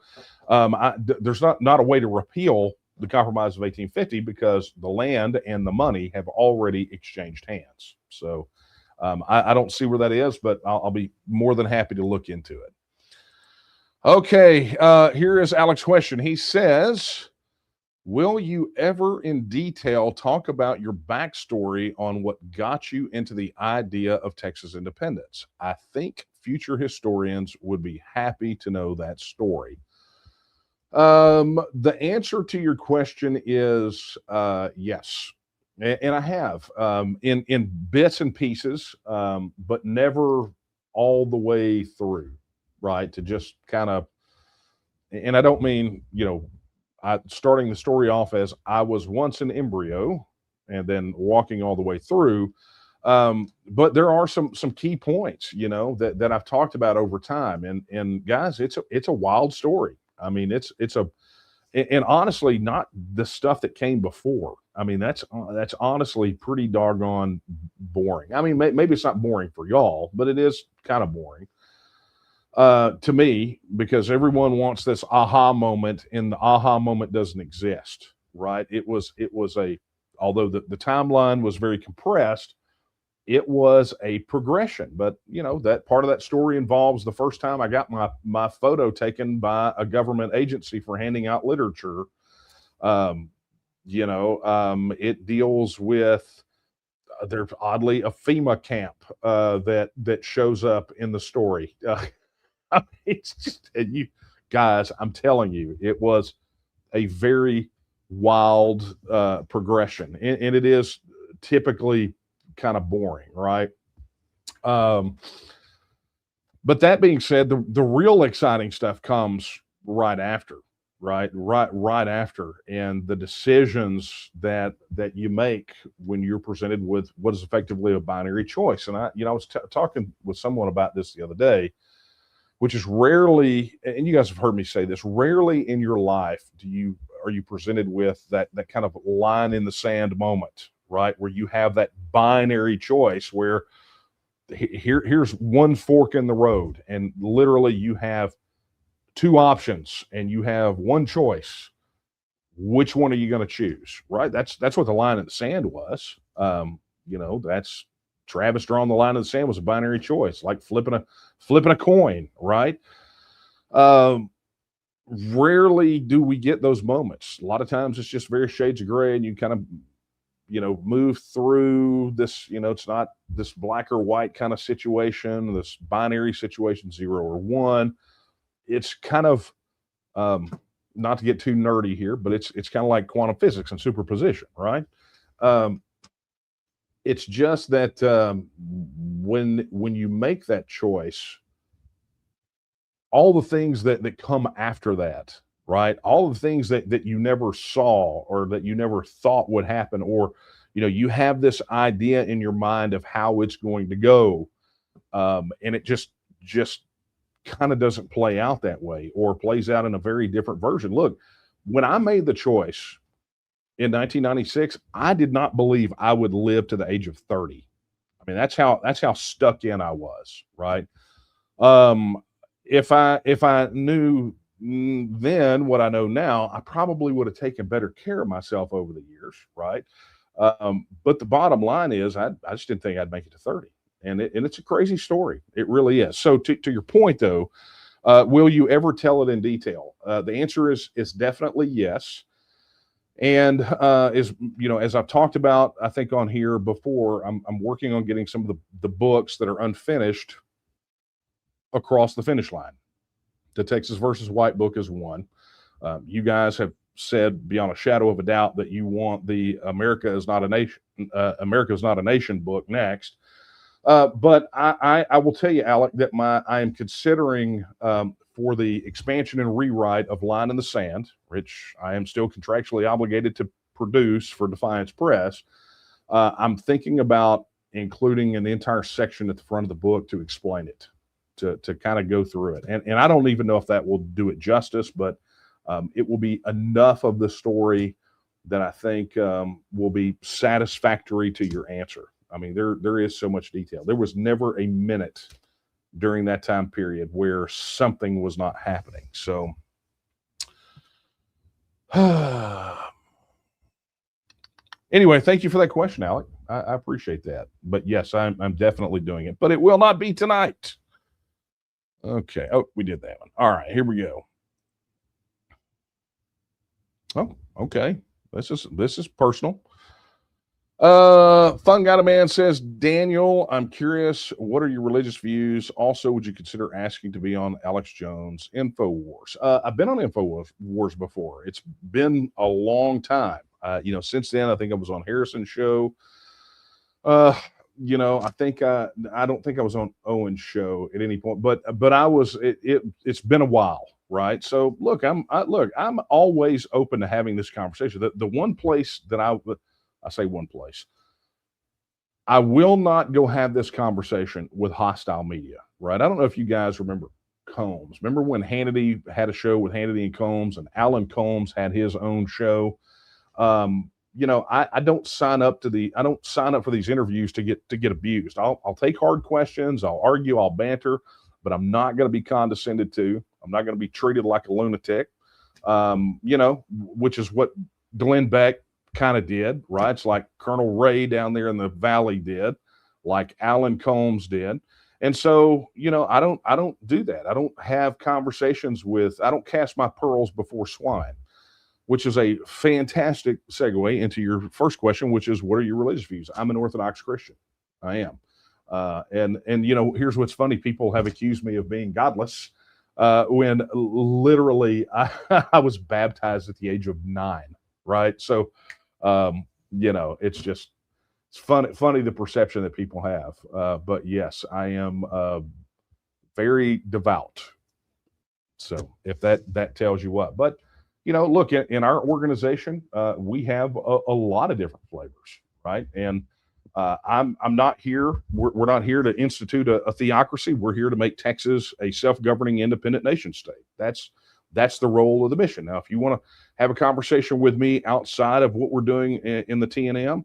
there's not a way to repeal the Compromise of 1850 because the land and the money have already exchanged hands. So I don't see where that is, but I'll be more than happy to look into it. Okay, here is Alex's question. He says, will you ever in detail talk about your backstory on what got you into the idea of Texas independence? I think future historians would be happy to know that story. The answer to your question is yes. And I have in bits and pieces, but never all the way through, right? To just kind of, and I don't mean, starting the story off as I was once an embryo and then walking all the way through. But there are some key points, that I've talked about over time. And guys, it's a wild story. I mean, and honestly, not the stuff that came before. I mean, that's honestly pretty doggone boring. I mean, maybe it's not boring for y'all, but it is kind of boring to me, because everyone wants this aha moment, and the aha moment doesn't exist, right? It was although the timeline was very compressed, it was a progression. But that part of that story involves the first time I got my photo taken by a government agency for handing out literature. It deals with there's oddly a FEMA camp that shows up in the story. It's just, and you guys, I'm telling you, it was a very wild progression, and it is typically kind of boring, right? But that being said, the real exciting stuff comes right after, right after, and the decisions that you make when you're presented with what is effectively a binary choice. And I was talking with someone about this the other day, which is rarely, and you guys have heard me say this, rarely in your life are you presented with that kind of line in the sand moment, right? Where you have that binary choice where here's one fork in the road, and literally you have two options and you have one choice. Which one are you going to choose, right? That's what the line in the sand was. That's Travis drawing the line in the sand was a binary choice, like flipping a coin, right? Rarely do we get those moments. A lot of times it's just very shades of gray, and you kind of, move through this, it's not this black or white kind of situation, this binary situation, 0 or 1. It's kind of, not to get too nerdy here, but it's kind of like quantum physics and superposition, right? It's just that when you make that choice, all the things that come after that, right? All the things that you never saw or that you never thought would happen, or you have this idea in your mind of how it's going to go, and it just kind of doesn't play out that way, or plays out in a very different version. Look, when I made the choice in 1996, I did not believe I would live to the age of 30. I mean, that's how stuck in I was, right? If I knew then what I know now, I probably would have taken better care of myself over the years, right? But the bottom line is, I just didn't think I'd make it to 30, and it's a crazy story. It really is. So to your point, though, will you ever tell it in detail? The answer is definitely yes. And as I've talked about, I think on here before, I'm working on getting some of the books that are unfinished across the finish line. The Texas versus White book is one. You guys have said beyond a shadow of a doubt that you want the America is not a nation book next. But I will tell you, Alec, that I am considering for the expansion and rewrite of Line in the Sand, which I am still contractually obligated to produce for Defiance Press, I'm thinking about including an entire section at the front of the book to explain it, to kind of go through it. And I don't even know if that will do it justice, but it will be enough of the story that I think will be satisfactory to your answer. I mean, there is so much detail. There was never a minute during that time period where something was not happening. So anyway, thank you for that question, Alec. I appreciate that. But yes, I'm definitely doing it, but it will not be tonight. Okay. Oh, we did that one. All right, here we go. Oh, okay. This is personal. Fun Guy Man says, Daniel, I'm curious, what are your religious views? Also, would you consider asking to be on Alex Jones' InfoWars? I've been on InfoWars before. It's been a long time. Since then, I think I was on Harrison's show. I don't think I was on Owen's show at any point, but I was. It's been a while, right? So look, I'm always open to having this conversation. The one place that I say one place, I will not go have this conversation with hostile media, right? I don't know if you guys remember Combs. Remember when Hannity had a show with Hannity and Combs, and Alan Combs had his own show? I don't sign up for these interviews to get abused. I'll take hard questions, I'll argue, I'll banter, but I'm not going to be condescended to. I'm not going to be treated like a lunatic. Which is what Glenn Beck kind of did, right? It's like Colonel Ray down there in the valley did, like Alan Combs did. And so, I don't do that. I don't have conversations I don't cast my pearls before swine, which is a fantastic segue into your first question, which is, what are your religious views? I'm an Orthodox Christian. I am. And here's what's funny. People have accused me of being godless when literally I was baptized at the age of 9, right? So, it's funny the perception that people have. But yes, I am very devout. So if that tells you what. But look, in our organization, we have a lot of different flavors, right? And I'm not here. We're not here to institute a theocracy. We're here to make Texas a self-governing, independent nation state. That's the role of the mission. Now, if you want to have a conversation with me outside of what we're doing in the TNM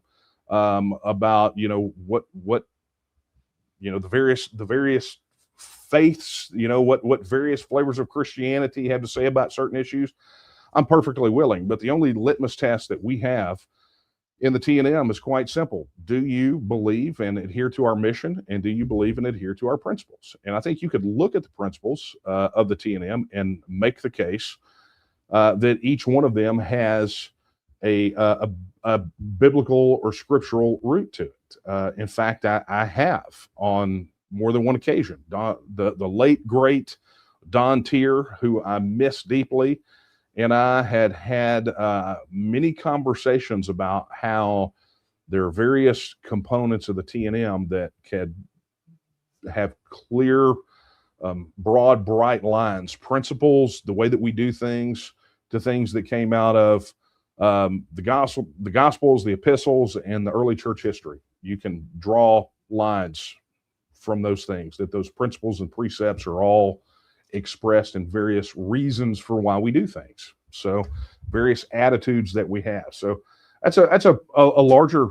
about what the various faiths, what various flavors of Christianity have to say about certain issues, I'm perfectly willing. But the only litmus test that we have in the TNM is quite simple. Do you believe and adhere to our mission? And do you believe and adhere to our principles? And I think you could look at the principles of the TNM and make the case that each one of them has a biblical or scriptural root to it. In fact, I have on more than one occasion. The late, great Don Tier, who I miss deeply, and I had many conversations about how there are various components of the TNM that can have clear, broad, bright lines, principles, the way that we do things, to things that came out of the Gospels, the epistles, and the early church history. You can draw lines from those things, that those principles and precepts are all expressed in various reasons for why we do things. So various attitudes that we have. So that's a larger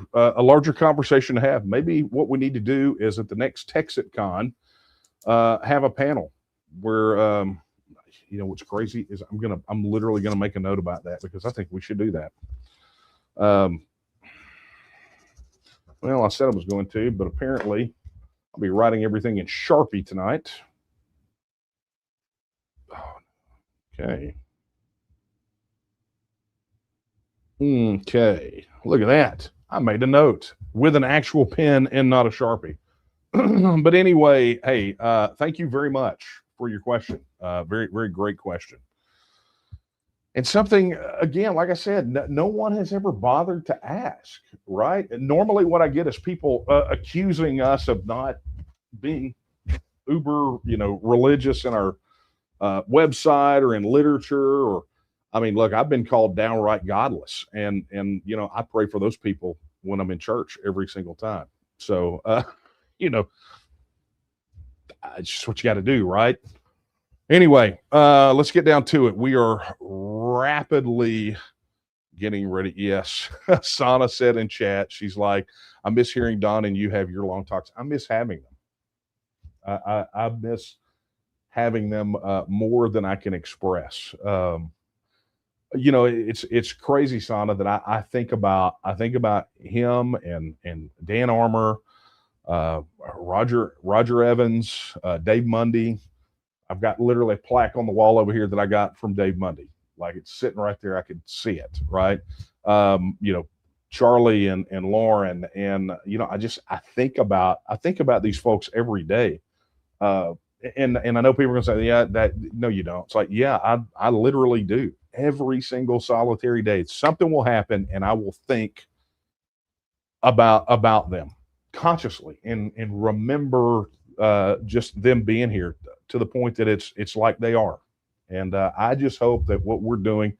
conversation to have. Maybe what we need to do is at the next TexitCon have a panel where what's crazy is I'm literally gonna make a note about that, because I think we should do that. Well, I said I was going to, but apparently I'll be writing everything in Sharpie tonight. Okay. Okay. Look at that. I made a note with an actual pen and not a Sharpie. But anyway, hey, thank you very much for your question. Very, very great question. And something, again, like I said, no one has ever bothered to ask, right? And normally what I get is people accusing us of not being uber, religious in our website or in literature, or I mean, look, I've been called downright godless, and I pray for those people when I'm in church every single time. So you know, it's just what you got to do, right? Anyway, let's get down to it. We are rapidly getting ready. Yes, Sana said in chat, she's like, I miss hearing Don and you have your long talks. I miss having them. I miss having them more than I can express. It's crazy, Sana, that I think about him and Dan Armour, Roger Evans, Dave Mundy. I've got literally a plaque on the wall over here that I got from Dave Mundy. Like, it's sitting right there. I could see it, right? Charlie and Lauren, and I think about these folks every day. And I know people are gonna say, yeah, that no, you don't. It's like, yeah, I literally do. Every single solitary day, something will happen, and I will think about them consciously and remember just them being here to the point that it's like they are. And I just hope that what we're doing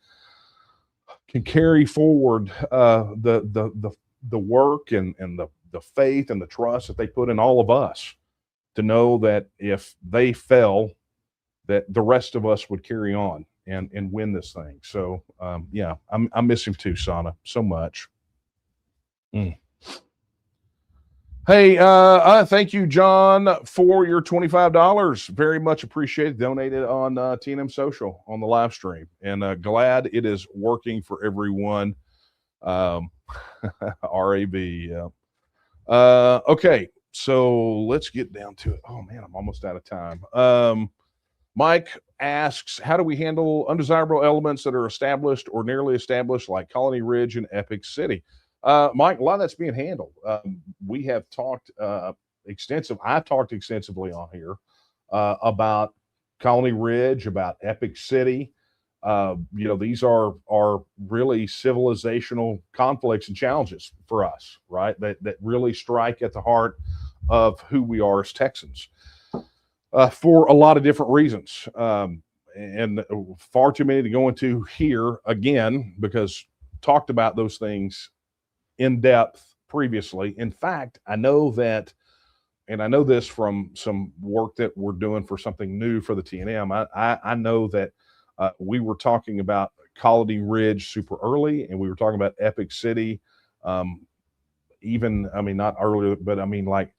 can carry forward the work and the faith and the trust that they put in all of us, to know that if they fell, that the rest of us would carry on and win this thing. So yeah, I miss him too, Sana, so much. Hey, thank you, John, for your $25. Very much appreciated. Donated on TNM Social on the live stream, and glad it is working for everyone. RAB. Yeah. Okay, so let's get down to it. Oh man, I'm almost out of time. Mike asks, how do we handle undesirable elements that are established or nearly established, like Colony Ridge and Epic City? Mike, a lot of that's being handled. We have talked I've talked extensively on here about Colony Ridge, about Epic City. These are really civilizational conflicts and challenges for us, right? That really strike at the heart of who we are as Texans, for a lot of different reasons. And far too many to go into here again, because talked about those things in depth previously. In fact, I know that, and I know this from some work that we're doing for something new for the TNM. I know that we were talking about Colony Ridge super early, and we were talking about Epic City. Even, I mean, not earlier, but I mean, like,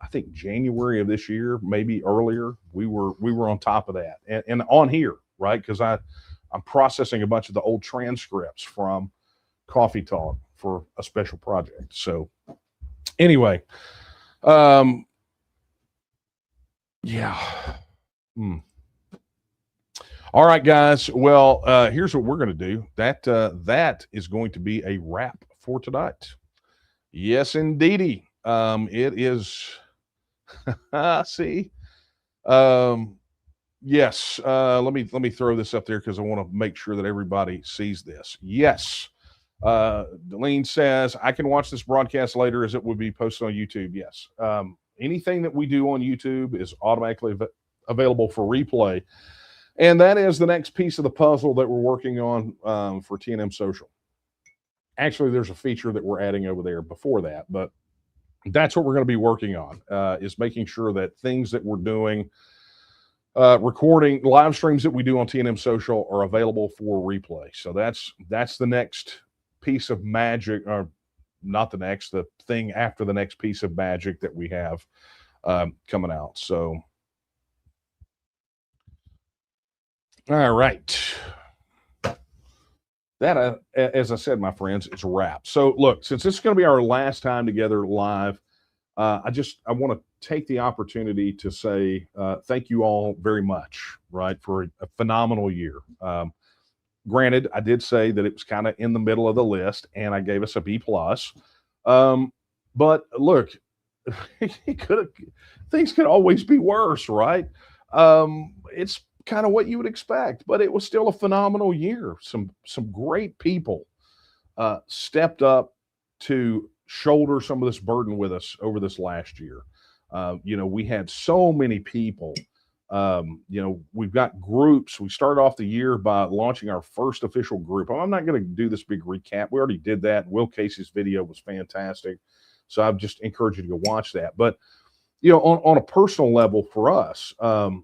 I think January of this year, maybe earlier, we were on top of that, and on here, right? Because I'm processing a bunch of the old transcripts from Coffee Talk for a special project. So anyway, yeah. All right, guys. Well, here's what we're going to do. That is going to be a wrap for tonight. Yes, indeedy. It is. See. Yes. Let me throw this up there because I want to make sure that everybody sees this. Yes. Delene says, I can watch this broadcast later as it would be posted on YouTube. Yes. Anything that we do on YouTube is automatically available for replay. And that is the next piece of the puzzle that we're working on for TNM Social. Actually, there's a feature that we're adding over there before that, but that's what we're going to be working on, is making sure that things that we're doing, recording live streams that we do on TNM Social, are available for replay. So that's the next piece of magic, or not the next, the thing after the next piece of magic that we have coming out. So, all right. That, as I said, my friends, it's a wrap. So look, since this is going to be our last time together live, I want to take the opportunity to say thank you all very much, right, for a phenomenal year. Granted, I did say that it was kind of in the middle of the list, and I gave us a B+. But look, things could always be worse, right? It's kind of what you would expect, but it was still a phenomenal year. Some great people stepped up to shoulder some of this burden with us over this last year. We had so many people We've got groups. We started off the year by launching our first official group. I'm not going to do this big recap. We already did that. Will Casey's video was fantastic. So I just encourage you to go watch that. But, on a personal level for us,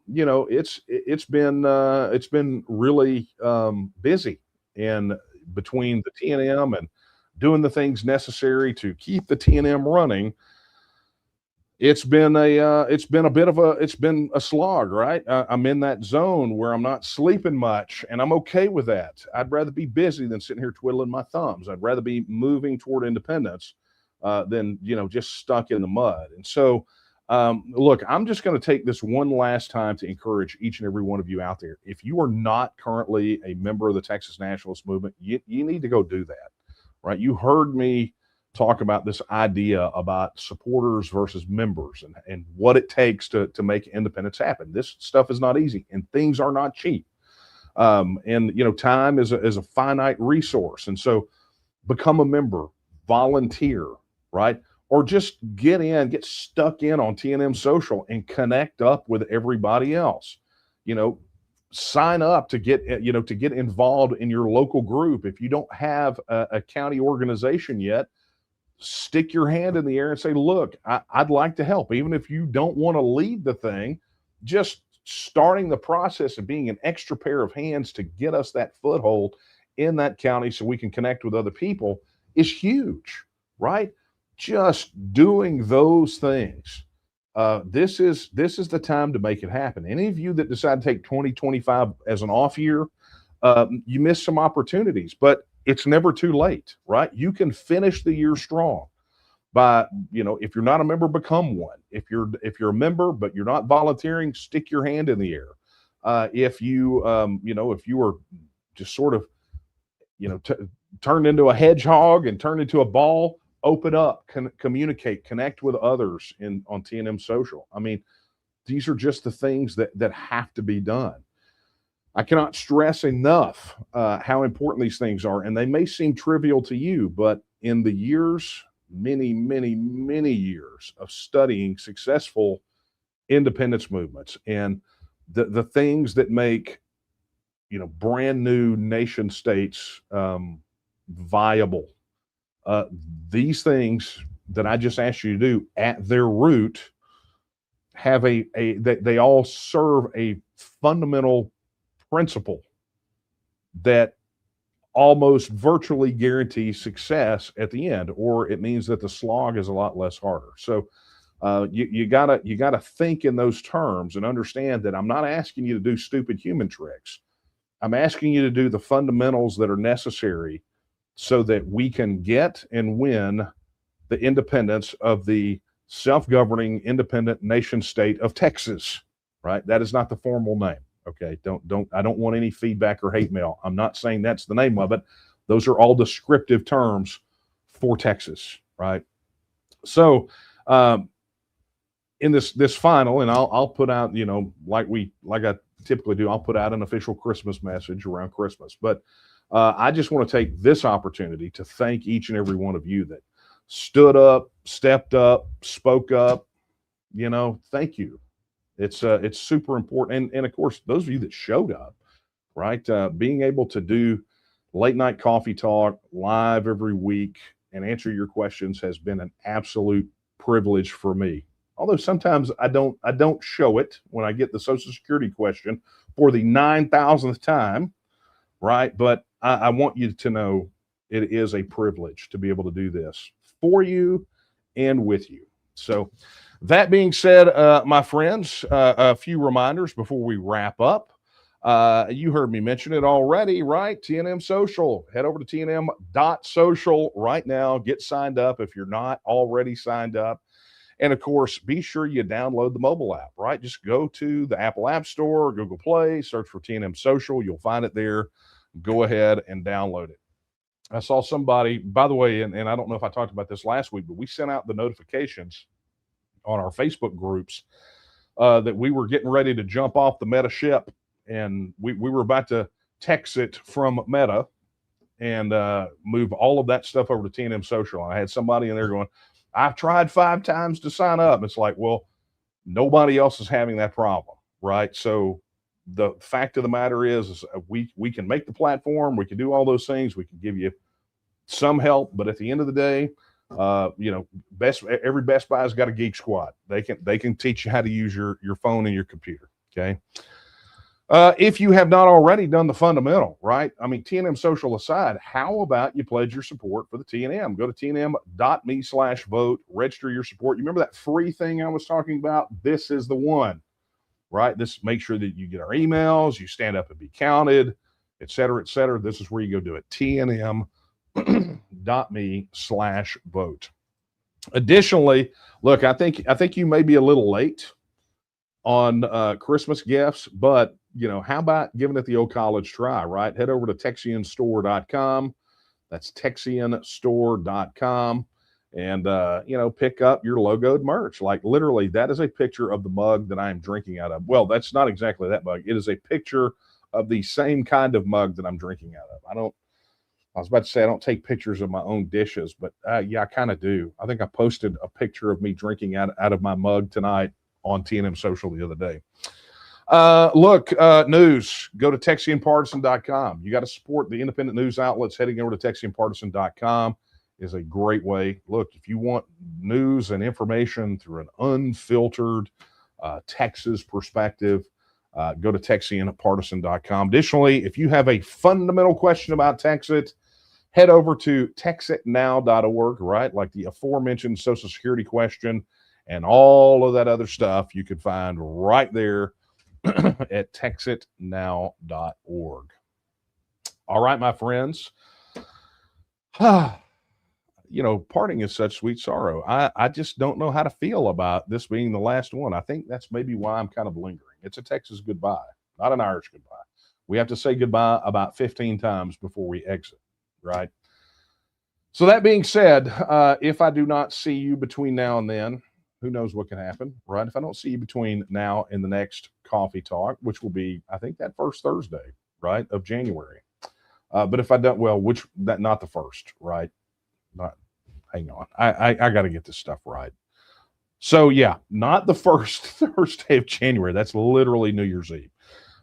it's been really busy, and between the T&M and doing the things necessary to keep the T&M running, it's been a slog, right? I'm in that zone where I'm not sleeping much, and I'm okay with that. I'd rather be busy than sitting here twiddling my thumbs. I'd rather be moving toward independence than just stuck in the mud. And so, look, I'm just going to take this one last time to encourage each and every one of you out there. If you are not currently a member of the Texas Nationalist movement, you need to go do that, right? You heard me talk about this idea about supporters versus members and what it takes to make independence happen. This stuff is not easy, and things are not cheap. Time is a finite resource. And so become a member, volunteer, right? Or just get stuck in on T&M Social and connect up with everybody else. Sign up to get involved in your local group. If you don't have a county organization yet, stick your hand in the air and say, look, I'd like to help. Even if you don't want to lead the thing, just starting the process of being an extra pair of hands to get us that foothold in that county so we can connect with other people is huge, right? Just doing those things. This is the time to make it happen. Any of you that decide to take 2025 as an off year, you miss some opportunities, but it's never too late, right? You can finish the year strong by, if you're not a member, become one. If you're a member but you're not volunteering, stick your hand in the air. If you are just sort of, turned into a hedgehog and turned into a ball, open up, communicate, connect with others on T&M Social. I mean, these are just the things that have to be done. I cannot stress enough how important these things are, and they may seem trivial to you, but in the years, many, many, many years of studying successful independence movements and the things that make brand new nation states viable, these things that I just asked you to do at their root have they all serve a fundamental principle that almost virtually guarantees success at the end, or it means that the slog is a lot less harder. So you gotta think in those terms and understand that I'm not asking you to do stupid human tricks. I'm asking you to do the fundamentals that are necessary so that we can get and win the independence of the self-governing independent nation state of Texas, right? That is not the formal name. Okay, I don't want any feedback or hate mail. I'm not saying that's the name of it. Those are all descriptive terms for Texas, right? So, in this final, and I'll put out, like I typically do, I'll put out an official Christmas message around Christmas. But I just want to take this opportunity to thank each and every one of you that stood up, stepped up, spoke up. Thank you. It's super important. And of course, those of you that showed up, right? Being able to do late night coffee talk live every week and answer your questions has been an absolute privilege for me. Although sometimes I don't show it when I get the Social Security question for the 9,000th time, right? But I want you to know it is a privilege to be able to do this for you and with you. So that being said, my friends, a few reminders before we wrap up. You heard me mention it already, right? T&M Social. Head over to tnm.social right now. Get signed up if you're not already signed up. And of course, be sure you download the mobile app, right? Just go to the Apple App Store, Google Play, search for T&M Social. You'll find it there. Go ahead and download it. I saw somebody, by the way, and I don't know if I talked about this last week, but we sent out the notifications on our Facebook groups that we were getting ready to jump off the Meta ship, and we were about to exit from Meta and move all of that stuff over to T&M Social. And I had somebody in there going, I've tried 5 times to sign up. It's like, well, nobody else is having that problem, right? So the fact of the matter is we can make the platform, we can do all those things, we can give you some help, but at the end of the day, every Best Buy's got a Geek Squad. They can teach you how to use your phone and your computer. Okay. If you have not already done the fundamental, right? I mean, TNM social aside, how about you pledge your support for the TNM? Go to tnm.me/vote, register your support. You remember that free thing I was talking about? This is the one, right? This make sure that you get our emails, you stand up and be counted, et cetera, et cetera. This is where you go do it. tnm.me/vote. Additionally, look, I think you may be a little late on Christmas gifts, but how about giving it the old college try, right? Head over to texianstore.com. That's texianstore.com and pick up your logoed merch. Like literally, that is a picture of the mug that I am drinking out of. Well, that's not exactly that mug. It is a picture of the same kind of mug that I'm drinking out of. I was about to say I don't take pictures of my own dishes, but yeah, I kind of do. I think I posted a picture of me drinking out of my mug tonight on TNM Social the other day. News. Go to TexianPartisan.com. You got to support the independent news outlets. Heading over to TexianPartisan.com is a great way. Look, if you want news and information through an unfiltered Texas perspective, go to TexianPartisan.com. Additionally, if you have a fundamental question about Texas, head over to texitnow.org, right? Like the aforementioned Social Security question and all of that other stuff you can find right there at texitnow.org. All right, my friends. Parting is such sweet sorrow. I just don't know how to feel about this being the last one. I think that's maybe why I'm kind of lingering. It's a Texas goodbye, not an Irish goodbye. We have to say goodbye about 15 times before we exit, right? So that being said, if I do not see you between now and then, who knows what can happen, right? If I don't see you between now and the next coffee talk, which will be, I think, that first Thursday, right, of January. But if I don't, not the first, right? Hang on. I got to get this stuff right. So yeah, not the first Thursday of January. That's literally New Year's Eve.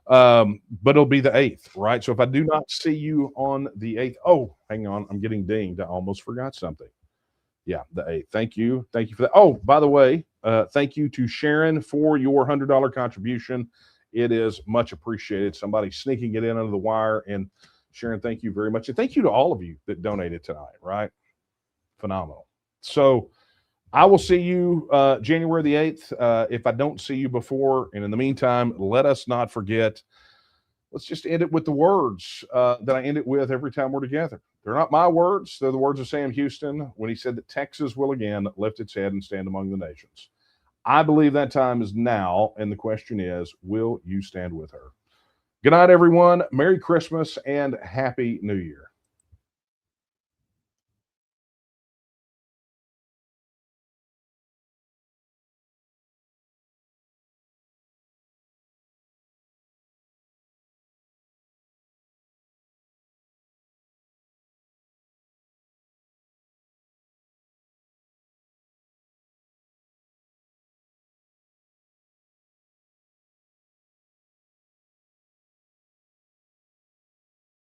But it'll be the 8th, right? So if I do not see you on the 8th, oh, hang on, I'm getting dinged. I almost forgot something. Yeah, the 8th. Thank you for that. Oh, by the way, thank you to Sharon for your $100 contribution. It is much appreciated. Somebody sneaking it in under the wire. And Sharon, thank you very much. And thank you to all of you that donated tonight, right? Phenomenal. So I will see you January the 8th. If I don't see you before, and in the meantime, let us not forget, let's just end it with the words that I end it with every time we're together. They're not my words. They're the words of Sam Houston when he said that Texas will again lift its head and stand among the nations. I believe that time is now, and the question is, will you stand with her? Good night, everyone. Merry Christmas and Happy New Year.